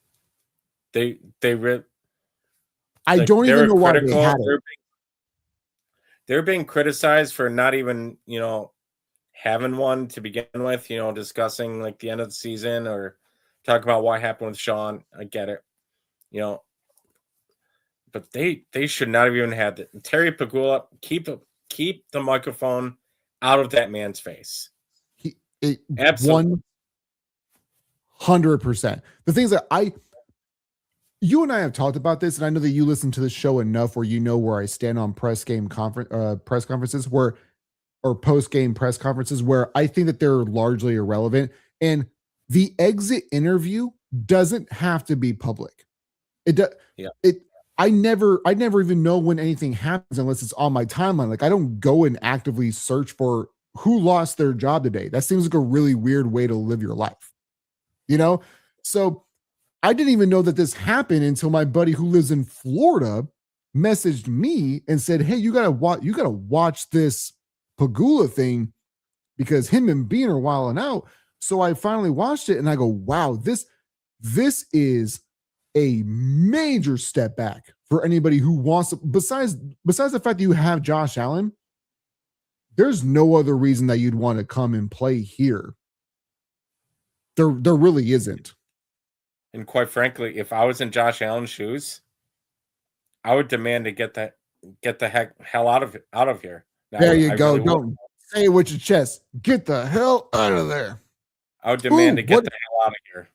They I don't even know why they critical. had it. They're being criticized for not even having one to begin with. Discussing like the end of the season or talk about what happened with Sean. I get it. But they should not have even had it. Terry Pagula, keep the microphone out of that man's face. Absolutely. 100%. The things that you and I have talked about this, and I know that you listen to the show enough where you know where I stand on press conferences or post game press conferences where I think that they're largely irrelevant. And the exit interview doesn't have to be public. I never even know when anything happens unless it's on my timeline. Like I don't go and actively search for who lost their job today. That seems like a really weird way to live your life, So I didn't even know that this happened until my buddy who lives in Florida messaged me and said, "Hey, you gotta watch this Pagula thing because him and Bean are wilding out." So I finally watched it and I go, "Wow, this is a major step back for anybody who wants to, besides the fact that you have Josh Allen, there's no other reason that you'd want to come and play here. There really isn't." And quite frankly, if I was in Josh Allen's shoes, I would demand to get the hell out of here. Now, there you go. Really don't say it with your chest. Get the hell out of there. I would demand to get the hell out of here.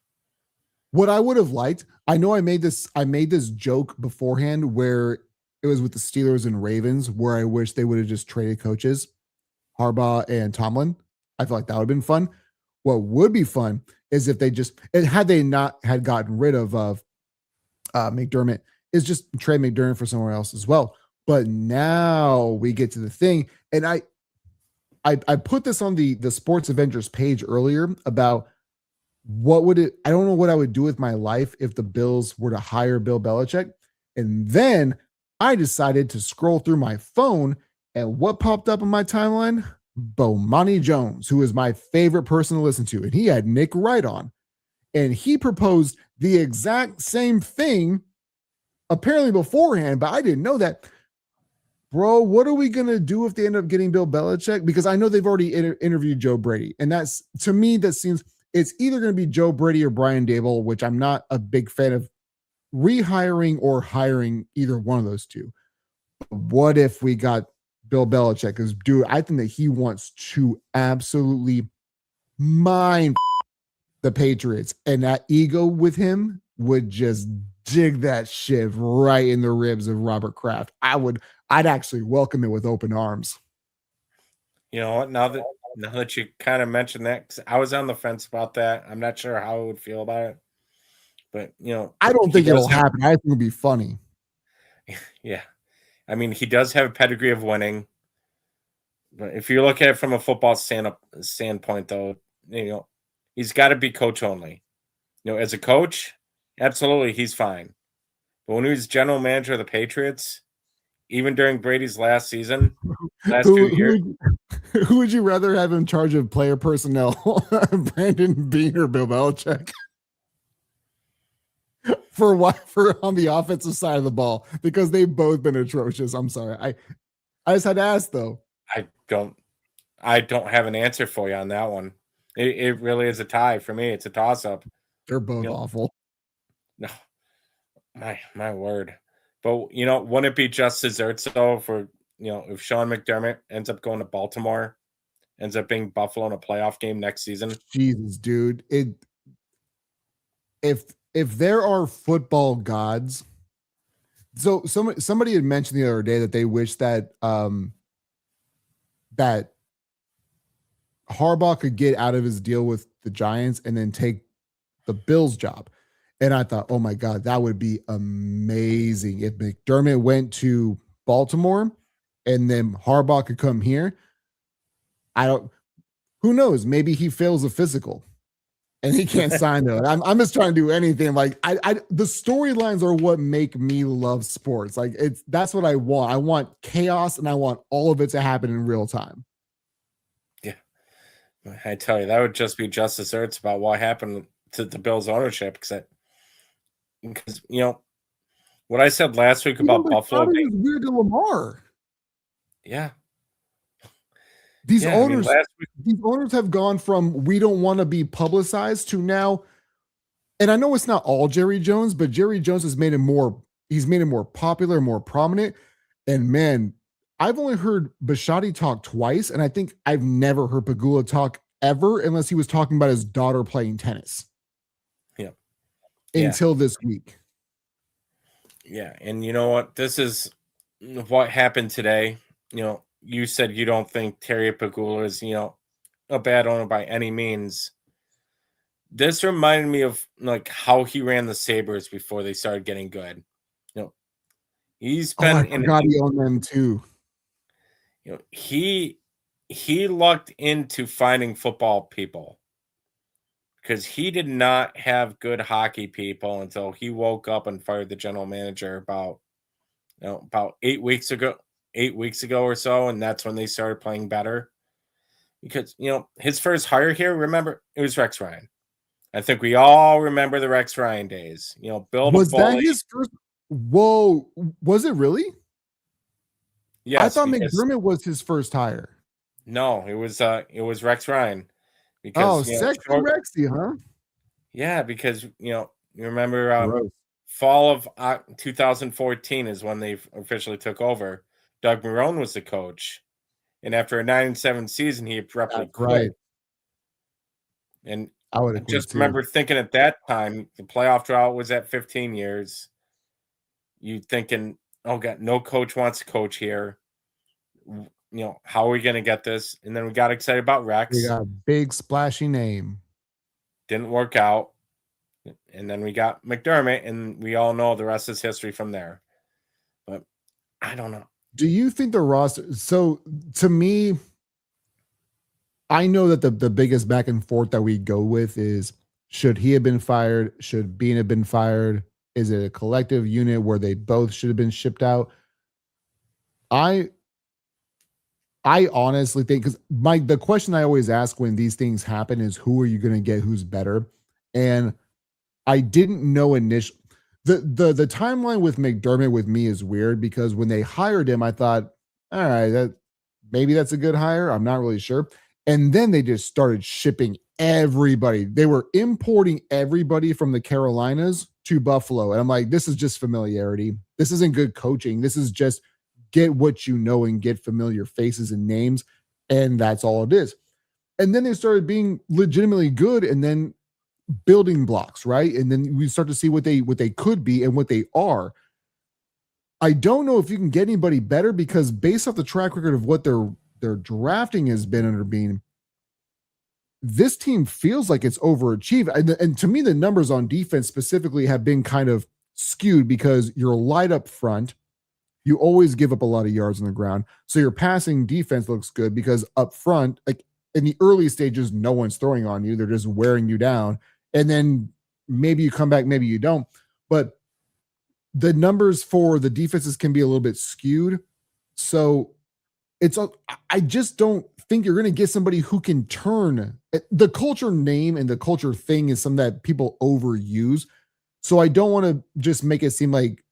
What I would have liked, I know I made this joke beforehand where it was with the Steelers and Ravens, where I wish they would have just traded coaches, Harbaugh and Tomlin. I feel like that would have been fun. What would be fun is if they had they not had gotten rid of McDermott, is just trade McDermott for somewhere else as well. But now we get to the thing, and I put this on the Sports Avengers page earlier about I don't know what I would do with my life if the Bills were to hire Bill Belichick. And then I decided to scroll through my phone, and what popped up on my timeline? Bomani Jones, who is my favorite person to listen to. And he had Nick Wright on. And he proposed the exact same thing apparently beforehand, but I didn't know that. Bro, what are we going to do if they end up getting Bill Belichick? Because I know they've already interviewed Joe Brady. And that's, to me, that seems it's either going to be Joe Brady or Brian Dable, which I'm not a big fan of rehiring or hiring either one of those two. But what if we got Bill Belichick? Because, dude, I think that he wants to absolutely mind the Patriots. And that ego with him would just dig that shit right in the ribs of Robert Kraft. I'd actually welcome it with open arms. You know what? Now that you kind of mentioned that, 'cause I was on the fence about that. I'm not sure how I would feel about it. But, I don't think it'll happen. I think it'll be funny. Yeah. I mean, he does have a pedigree of winning. But if you look at it from a football standpoint, though, he's got to be coach only. As a coach, absolutely, he's fine. But when he was general manager of the Patriots, even during Brady's last season, 2 years. Who would you rather have in charge of player personnel, Brandon Beane or Bill Belichick? For on the offensive side of the ball, because they've both been atrocious. I'm sorry. I just had to ask though. I don't have an answer for you on that one. It really is a tie for me. It's a toss up. They're both awful. No, my word. But wouldn't it be just desserts though for if Sean McDermott ends up going to Baltimore, ends up being Buffalo in a playoff game next season? Jesus, dude. If there are football gods, so somebody had mentioned the other day that they wish that that Harbaugh could get out of his deal with the Giants and then take the Bills job. And I thought, oh my God, that would be amazing if McDermott went to Baltimore and then Harbaugh could come here. Who knows? Maybe he fails a physical. and he can't sign though. I'm just trying to do anything. Like the storylines are what make me love sports. Like that's what I want. I want chaos, and I want all of it to happen in real time. Yeah, I tell you, that would just be just desserts about what happened to the Bills ownership, because what I said last week about Buffalo being weird to Lamar. Yeah. These owners have gone from we don't want to be publicized to now, and I know it's not all Jerry Jones, but Jerry Jones has made him more. He's made him more popular, more prominent. And man, I've only heard Bisciotti talk twice, and I think I've never heard Pegula talk ever, unless he was talking about his daughter playing tennis. Yeah. Until this week. Yeah, and you know what? This is what happened today. You said you don't think Terry Pegula is, a bad owner by any means. This reminded me of like how he ran the Sabres before they started getting good. He's been I forgot he owned them too. He lucked into finding football people, because he did not have good hockey people until he woke up and fired the general manager about 8 weeks ago or so, and that's when they started playing better. Because his first hire here, remember, it was Rex Ryan. I think we all remember the Rex Ryan days. Bill was that his first? Whoa, was it really? Yes, I thought McDermott was his first hire. No, it was Rex Ryan. Because, sexy Rexy, huh? Yeah, because you remember fall of 2014 is when they officially took over. Doug Marrone was the coach, and after a 9-7 season, he abruptly quit. Right. And I just remember thinking at that time the playoff drought was at 15 years. You thinking, oh God, no coach wants to coach here. How are we going to get this? And then we got excited about Rex. We got a big splashy name. Didn't work out. And then we got McDermott, and we all know the rest is history from there. But I don't know. Do you think the roster? So to me, I know that the biggest back and forth that we go with is, should he have been fired? Should Bean have been fired? Is it a collective unit where they both should have been shipped out? I honestly think, because the question I always ask when these things happen is, who are you going to get who's better? And I didn't know initially. The timeline with McDermott with me is weird, because when they hired him, I thought, all right, maybe that's a good hire. I'm not really sure. And then they just started shipping everybody. They were importing everybody from the Carolinas to Buffalo. And I'm like, this is just familiarity. This isn't good coaching. This is just get what you know and get familiar faces and names. And that's all it is. And then they started being legitimately good, and then building blocks, right? And then we start to see what they could be and what they are. I don't know if you can get anybody better, because based off the track record of what their drafting has been under Bean, this team feels like it's overachieved. And to me, the numbers on defense specifically have been kind of skewed, because you're light up front. You always give up a lot of yards on the ground. So your passing defense looks good, because up front, like in the early stages, no one's throwing on you. They're just wearing you down. And then maybe you come back, maybe you don't. But the numbers for the defenses can be a little bit skewed. So I just don't think you're going to get somebody who can turn. The culture name and the culture thing is something that people overuse. So I don't want to just make it seem like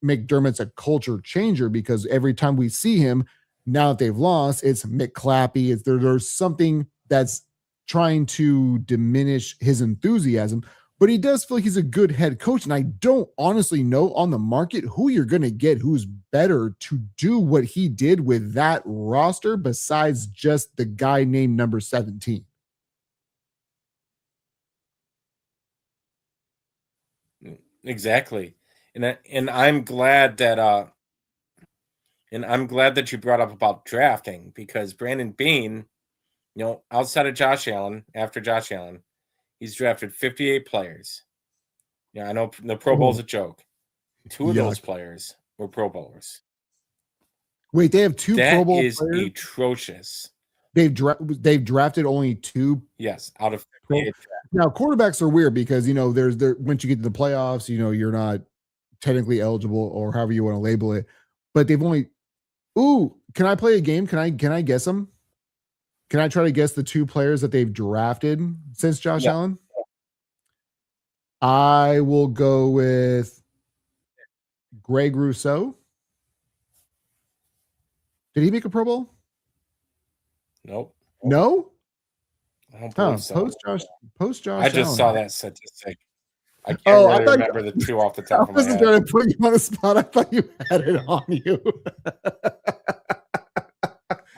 McDermott's a culture changer, because every time we see him, now that they've lost, it's McClappy. There's something that's trying to diminish his enthusiasm, but he does feel like he's a good head coach. And I don't honestly know on the market who you're going to get who's better to do what he did with that roster, besides just the guy named number 17. Exactly. And I'm glad that you brought up about drafting, because Brandon Bean, outside of Josh Allen, after Josh Allen, he's drafted 58 players. Yeah, I know the Pro Bowl is a joke. 2 of those players were Pro Bowlers. Wait, they have 2 Pro Bowl players? That is atrocious. they've drafted only 2. Yes, out of 58. Now quarterbacks are weird because there's once you get to the playoffs, you're not technically eligible or however you want to label it. But they've only. Ooh, can I play a game? Can I guess them? Can I try to guess the 2 players that they've drafted since Josh Allen? I will go with Greg Rousseau. Did he make a Pro Bowl? Nope. No? So. Post Josh I just Allen. saw that statistic. I can't remember the 2 off the top of my head. I wasn't trying to put you on the spot. I thought you had it on you.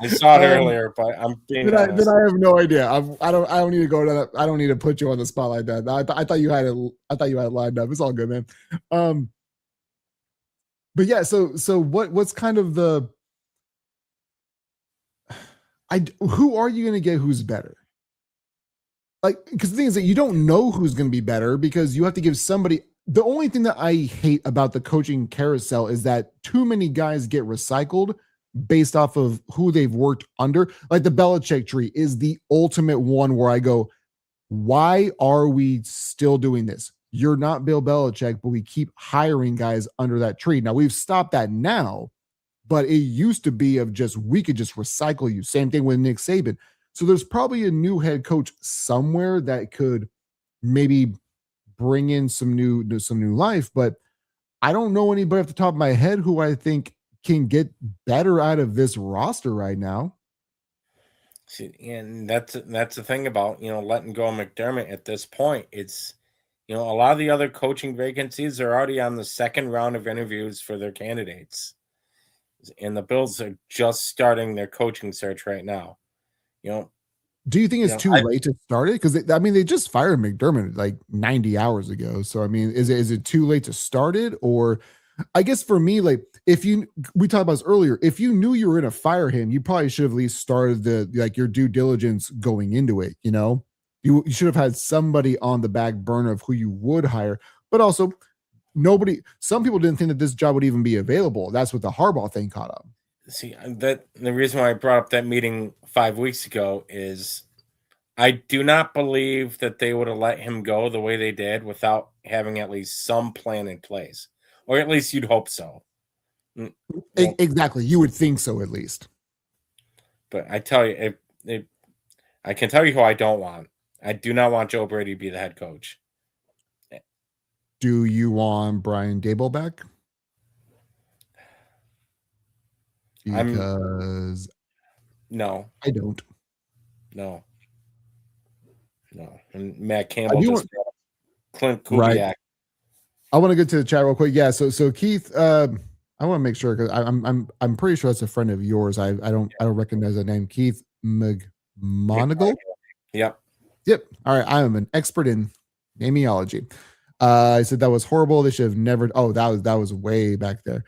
I saw it earlier, but I'm being honest. Then I have no idea. I don't need to go to that. I don't need to put you on the spot like that. I thought you had it. I thought you had it lined up. It's all good, man. But yeah. So what's kind of the? Who are you going to get? Who's better? Like, because the thing is that you don't know who's going to be better because you have to give somebody. The only thing that I hate about the coaching carousel is that too many guys get recycled based off of who they've worked under. Like the Belichick tree is the ultimate one where I go, why are we still doing this? You're not Bill Belichick, but we keep hiring guys under that tree. Now we've stopped that now, but it used to be of just, we could just recycle you. Same thing with Nick Saban. So there's probably a new head coach somewhere that could maybe bring in some new life, but I don't know anybody off the top of my head who I think can get better out of this roster right now. See, and that's the thing about letting go of McDermott at this point. It's a lot of the other coaching vacancies are already on the second round of interviews for their candidates, and the Bills are just starting their coaching search right now. Do you think it's too late to start it? Because they just fired McDermott like 90 hours ago. So is it too late to start it? Or I guess for me, like we talked about this earlier, if you knew you were going to fire him, you probably should have at least started your due diligence going into it. You should have had somebody on the back burner of who you would hire, but also some people didn't think that this job would even be available. That's what the Harbaugh thing caught up. See, that the reason why I brought up that meeting 5 weeks ago is I do not believe that they would have let him go the way they did without having at least some plan in place, or at least you'd hope so. Exactly. You would think so, at least. But I tell you, I can tell you who I don't want. I do not want Joe Brady to be the head coach. Do you want Brian Daboll back? Because no, I don't. No. And Matt Campbell Clint Kubiak. Right. I want to get to the chat real quick. Yeah. So Keith, I want to make sure because I'm pretty sure that's a friend of yours. I don't recognize that name. Keith McMonagle. Yep. All right. I am an expert in namiology. I said that was horrible. They should have never. Oh, that was way back there.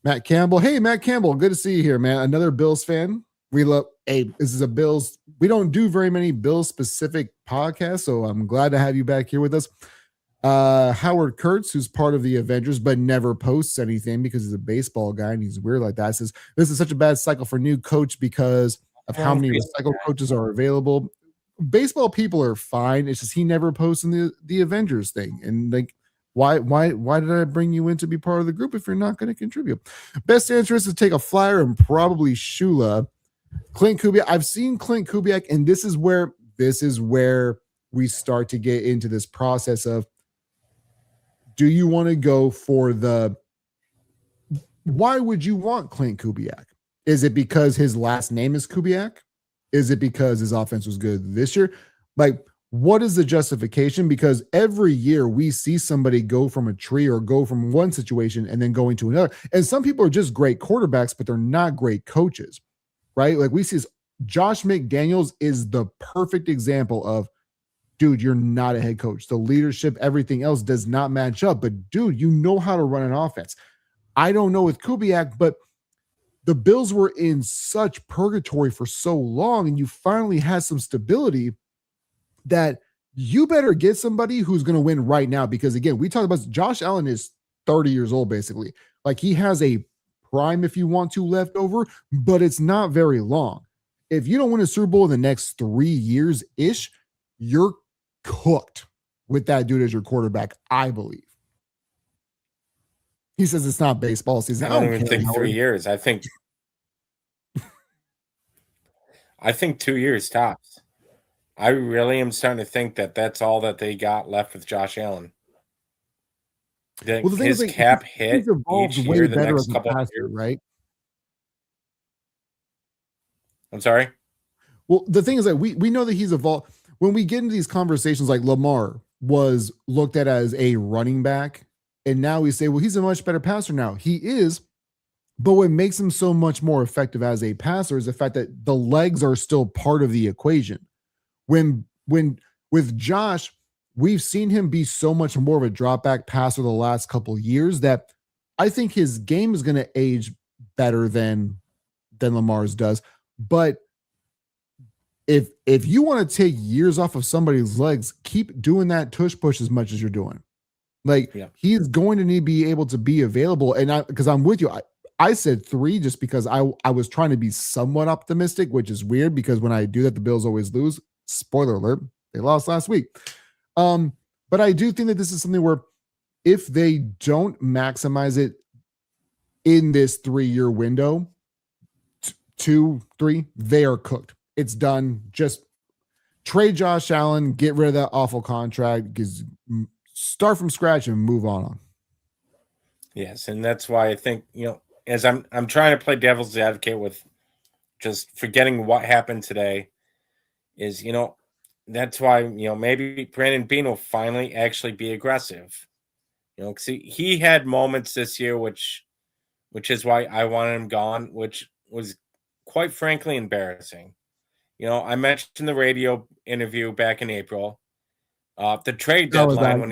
Matt Campbell. Hey, Matt Campbell. Good to see you here, man. Another Bills fan. We love. Hey, this is a Bills. We don't do very many Bills specific podcasts, so I'm glad to have you back here with us. Howard Kurtz, who's part of the Avengers but never posts anything because he's a baseball guy and he's weird like that, says this is such a bad cycle for new coach because of how many recycled coaches are available. Baseball people are fine. It's just he never posts in the Avengers thing, and like. Why did I bring you in to be part of the group if you're not going to contribute? Best answer is to take a flyer and probably Shula. Clint Kubiak. I've seen Clint Kubiak, and this is where we start to get into this process of, do you want to go for why would you want Clint Kubiak? Is it because his last name is Kubiak? Is it because his offense was good this year? Like, what is the justification? Because every year we see somebody go from a tree or go from one situation and then go into another. And some people are just great quarterbacks, but they're not great coaches, right? Like we see this, Josh McDaniels is the perfect example of, dude, you're not a head coach. The leadership, everything else does not match up. But dude, you know how to run an offense. I don't know with Kubiak, but the Bills were in such purgatory for so long, and you finally had some stability that you better get somebody who's going to win right now. Because again, we talked about Josh Allen is 30 years old, basically. Like he has a prime, if you want to, left over, but it's not very long. if you don't win a Super Bowl in the next 3 years ish, you're cooked with that dude as your quarterback, I believe. He says it's not baseball season. I don't even think 3 years. I think 2 years tops. I really am starting to think that that's all that they got left with Josh Allen. Well, the thing His is, cap hit he's evolved each way year the better next as a couple of passer, years. right? I'm sorry? Well, the thing is that we know that he's evolved. When we get into these conversations, like Lamar was looked at as a running back, and now we say, well, he's a much better passer now. He is, but what makes him so much more effective as a passer is the fact that the legs are still part of the equation. When with Josh, we've seen him be so much more of a drop back passer the last couple of years that I think his game is going to age better than Lamar's does. But if you want to take years off of somebody's legs, keep doing that tush push as much as you're doing. Like, he's going to need to be able to be available. And because I'm with you, I said 3 just because I was trying to be somewhat optimistic, which is weird because when I do that, the Bills always lose. Spoiler alert, they lost last week. But I do think that this is something where if they don't maximize it in this 3-year window, 2, 3, they are cooked. It's done. Just trade Josh Allen, get rid of that awful contract, start from scratch and move on. Yes, and that's why I think, as I'm trying to play devil's advocate with just forgetting what happened today is, that's why, maybe Brandon Beane will finally actually be aggressive. Because he had moments this year, which is why I wanted him gone, which was quite frankly embarrassing. I mentioned the radio interview back in April. The trade deadline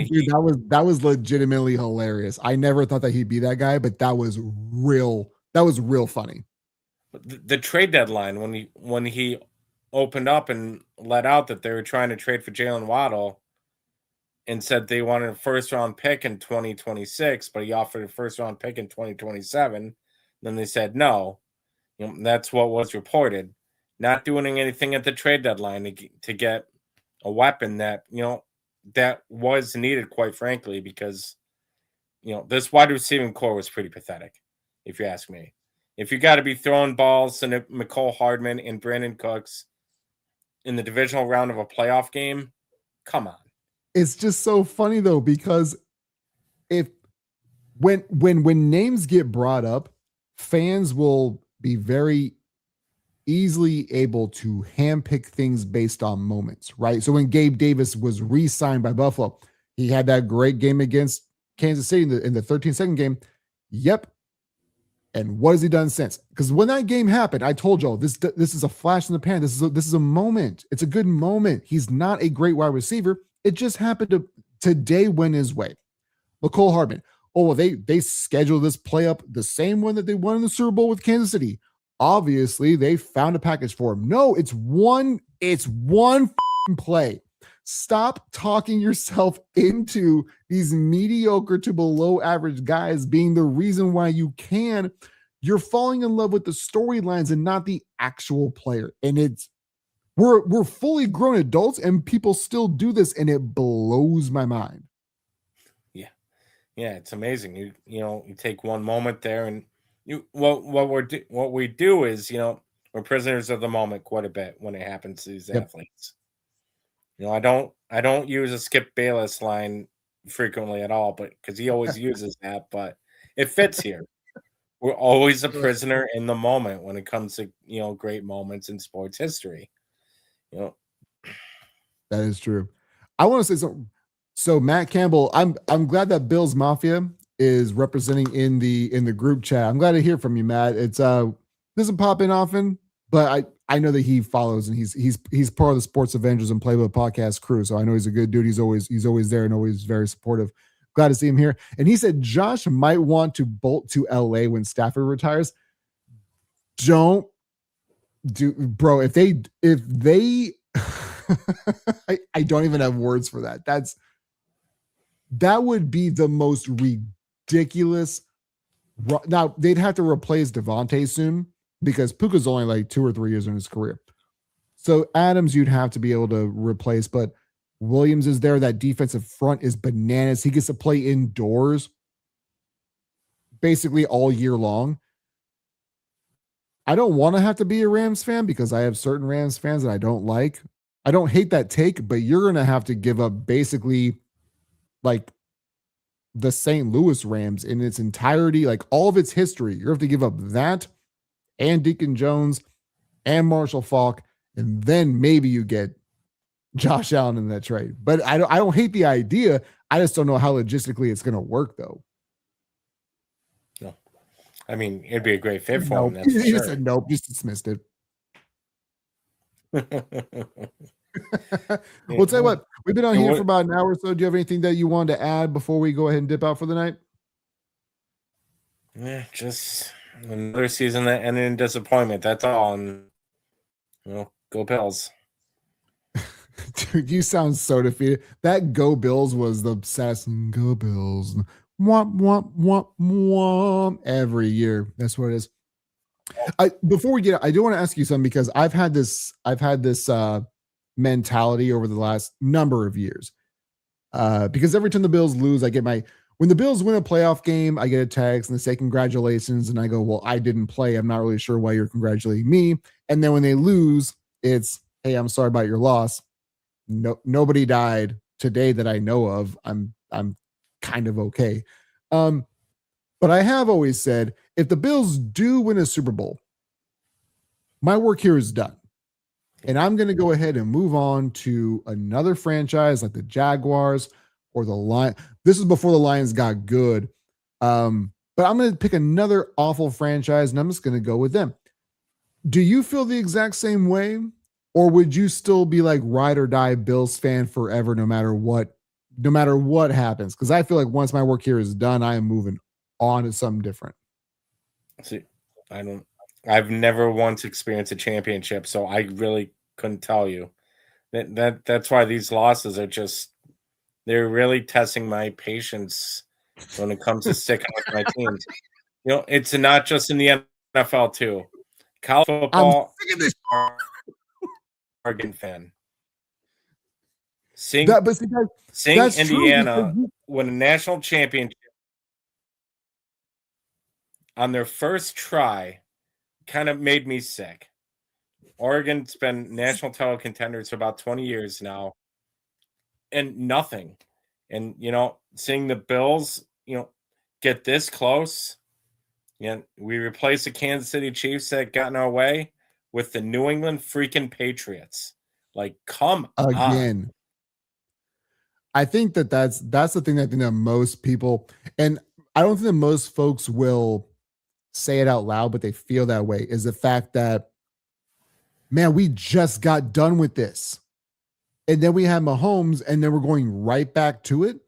that was legitimately hilarious. I never thought that he'd be that guy, but that was real funny. The trade deadline when he opened up and let out that they were trying to trade for Jalen Waddle and said they wanted a first-round pick in 2026, but he offered a first-round pick in 2027. Then they said no. That's what was reported. Not doing anything at the trade deadline to get a weapon that, that was needed, quite frankly, because, this wide receiving core was pretty pathetic, if you ask me. If you got to be throwing balls to McCole Hardman and Brandon Cooks in the divisional round of a playoff game, come on. It's just so funny, though, because when names get brought up, fans will be very easily able to handpick things based on moments, right? So when Gabe Davis was re-signed by Buffalo, he had that great game against Kansas City in the 13-second game. Yep. And what has he done since? Because when that game happened, I told y'all this is a flash in the pan. This is a moment. It's a good moment. He's not a great wide receiver. It just happened to today win his way. McCole Hardman. Oh, well, they scheduled this play up the same one that they won in the Super Bowl with Kansas City. Obviously, they found a package for him. No, it's one play. Stop talking yourself into these mediocre to below average guys being the reason why you can. You're falling in love with the storylines and not the actual player. And we're fully grown adults and people still do this, and it blows my mind. Yeah, it's amazing. You take one moment there, and what we do is, we're prisoners of the moment quite a bit when it happens to these athletes. I don't use a Skip Bayless line frequently at all, but because he always uses that, but it fits here. We're always a prisoner in the moment when it comes to great moments in sports history. That is true. I want to say something. So Matt Campbell, I'm glad that Bills Mafia is representing in the group chat. I'm glad to hear from you, Matt. It's doesn't pop in often, but I know that he follows and he's part of the Sports Avengers and Playbook podcast crew. So I know he's a good dude. He's always there and always very supportive. Glad to see him here. And he said Josh might want to bolt to LA when Stafford retires. Don't do, bro. If they I don't even have words for that. That would be the most ridiculous. Now they'd have to replace Devontae soon because Puka's only like 2 or 3 years in his career. So Adams, you'd have to be able to replace, but Williams is there. That defensive front is bananas. He gets to play indoors basically all year long. I don't want to have to be a Rams fan because I have certain Rams fans that I don't like. I don't hate that take, but you're going to have to give up basically like the St. Louis Rams in its entirety, like all of its history. You're going to have to give up that and Deacon Jones and Marshall Faulk, and then maybe you get Josh Allen in that trade. But I don't hate the idea. I just don't know how logistically it's going to work, though. No, I mean it'd be a great fit for him. Nope. That's for He sure. said nope, just dismissed it. We'll tell you what, we've been on here for about an hour or so. Do you have anything that you wanted to add before we go ahead and dip out for the night? Yeah, just another season that ended in disappointment. That's all. And go Bills. Dude, you sound so defeated. That "Go Bills" was the obsessing "Go Bills." Womp womp womp womp every year. That's what it is. Before we get, I do want to ask you something because I've had this mentality over the last number of years. Because every time the Bills lose, I get when the Bills win a playoff game, I get a text and they say congratulations, and I go, well, I didn't play. I'm not really sure why you're congratulating me. And then when they lose, it's, hey, I'm sorry about your loss. No, nobody died today that I know of. I'm kind of okay. But I have always said, if the Bills do win a Super Bowl, my work here is done. And I'm going to go ahead and move on to another franchise like the Jaguars or the Lions. This is before the Lions got good. But I'm going to pick another awful franchise, and I'm just going to go with them. Do you feel the exact same way? Or would you still be like ride or die Bills fan forever, no matter what happens? Because I feel like once my work here is done, I am moving on to something different. See, I've never once experienced a championship, so I really couldn't tell you. That's why these losses are they're really testing my patience when it comes to sticking with my teams. It's not just in the NFL too. College football. I'm sick of this. Oregon fan. Seeing Indiana win a national championship on their first try kind of made me sick. Oregon's been national title contenders for about 20 years now, and nothing. And seeing the Bills, get this close, we replaced the Kansas City Chiefs that got in our way with the New England freaking Patriots. Like, come again on. I think that's the thing that I think that most people, and I don't think that most folks will say it out loud, but they feel that way, is the fact that, man, we just got done with this. And then we had Mahomes, and then we're going right back to it.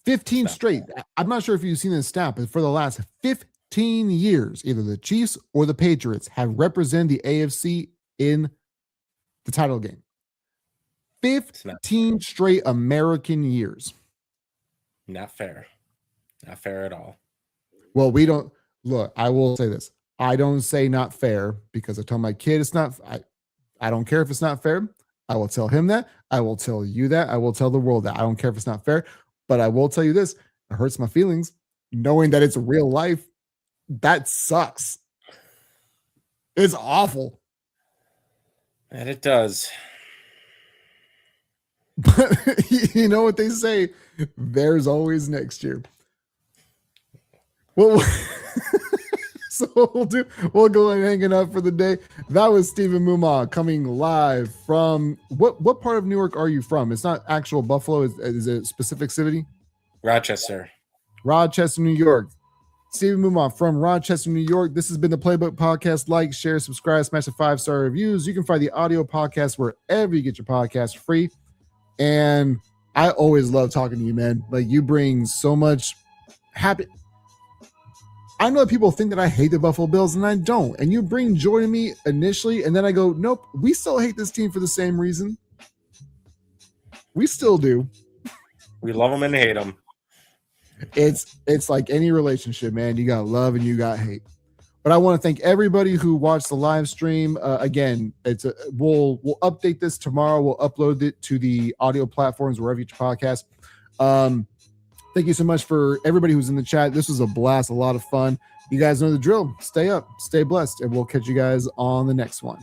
15 straight. I'm not sure if you've seen this stat, but for the last 15 years, either the Chiefs or the Patriots have represented the AFC in the title game. 15 straight American years. Not fair. Not fair at all. Well, we don't look. I will say this. I don't say not fair because I tell my kid it's not. I don't care if it's not fair. I will tell him that. I will tell you that. I will tell the world that. I don't care if it's not fair. But I will tell you this. It hurts my feelings knowing that it's real life. That sucks. It's awful. And it does. But you know what they say? There's always next year. Well, so we'll go and hang it up for the day. That was Stephen Moomaw coming live from what part of New York are you from? It's not actual Buffalo. Is it a specific city? Rochester, New York. Stephen Moomaw from Rochester, New York. This has been the Playbook Podcast. Like, share, subscribe, smash the 5-star reviews. You can find the audio podcast wherever you get your podcast free. And I always love talking to you, man. Like, you bring so much happy. I know that people think that I hate the Buffalo Bills, and I don't. And you bring joy to me initially, and then I go, nope, we still hate this team for the same reason. We still do. We love them and hate them. It's like any relationship, man. You got love and you got hate. But I want to thank everybody who watched the live stream. Again, we'll update this tomorrow. We'll upload it to the audio platforms wherever you get your podcast. Thank you so much for everybody who's in the chat. This was a blast, a lot of fun. You guys know the drill. Stay up, stay blessed, and we'll catch you guys on the next one.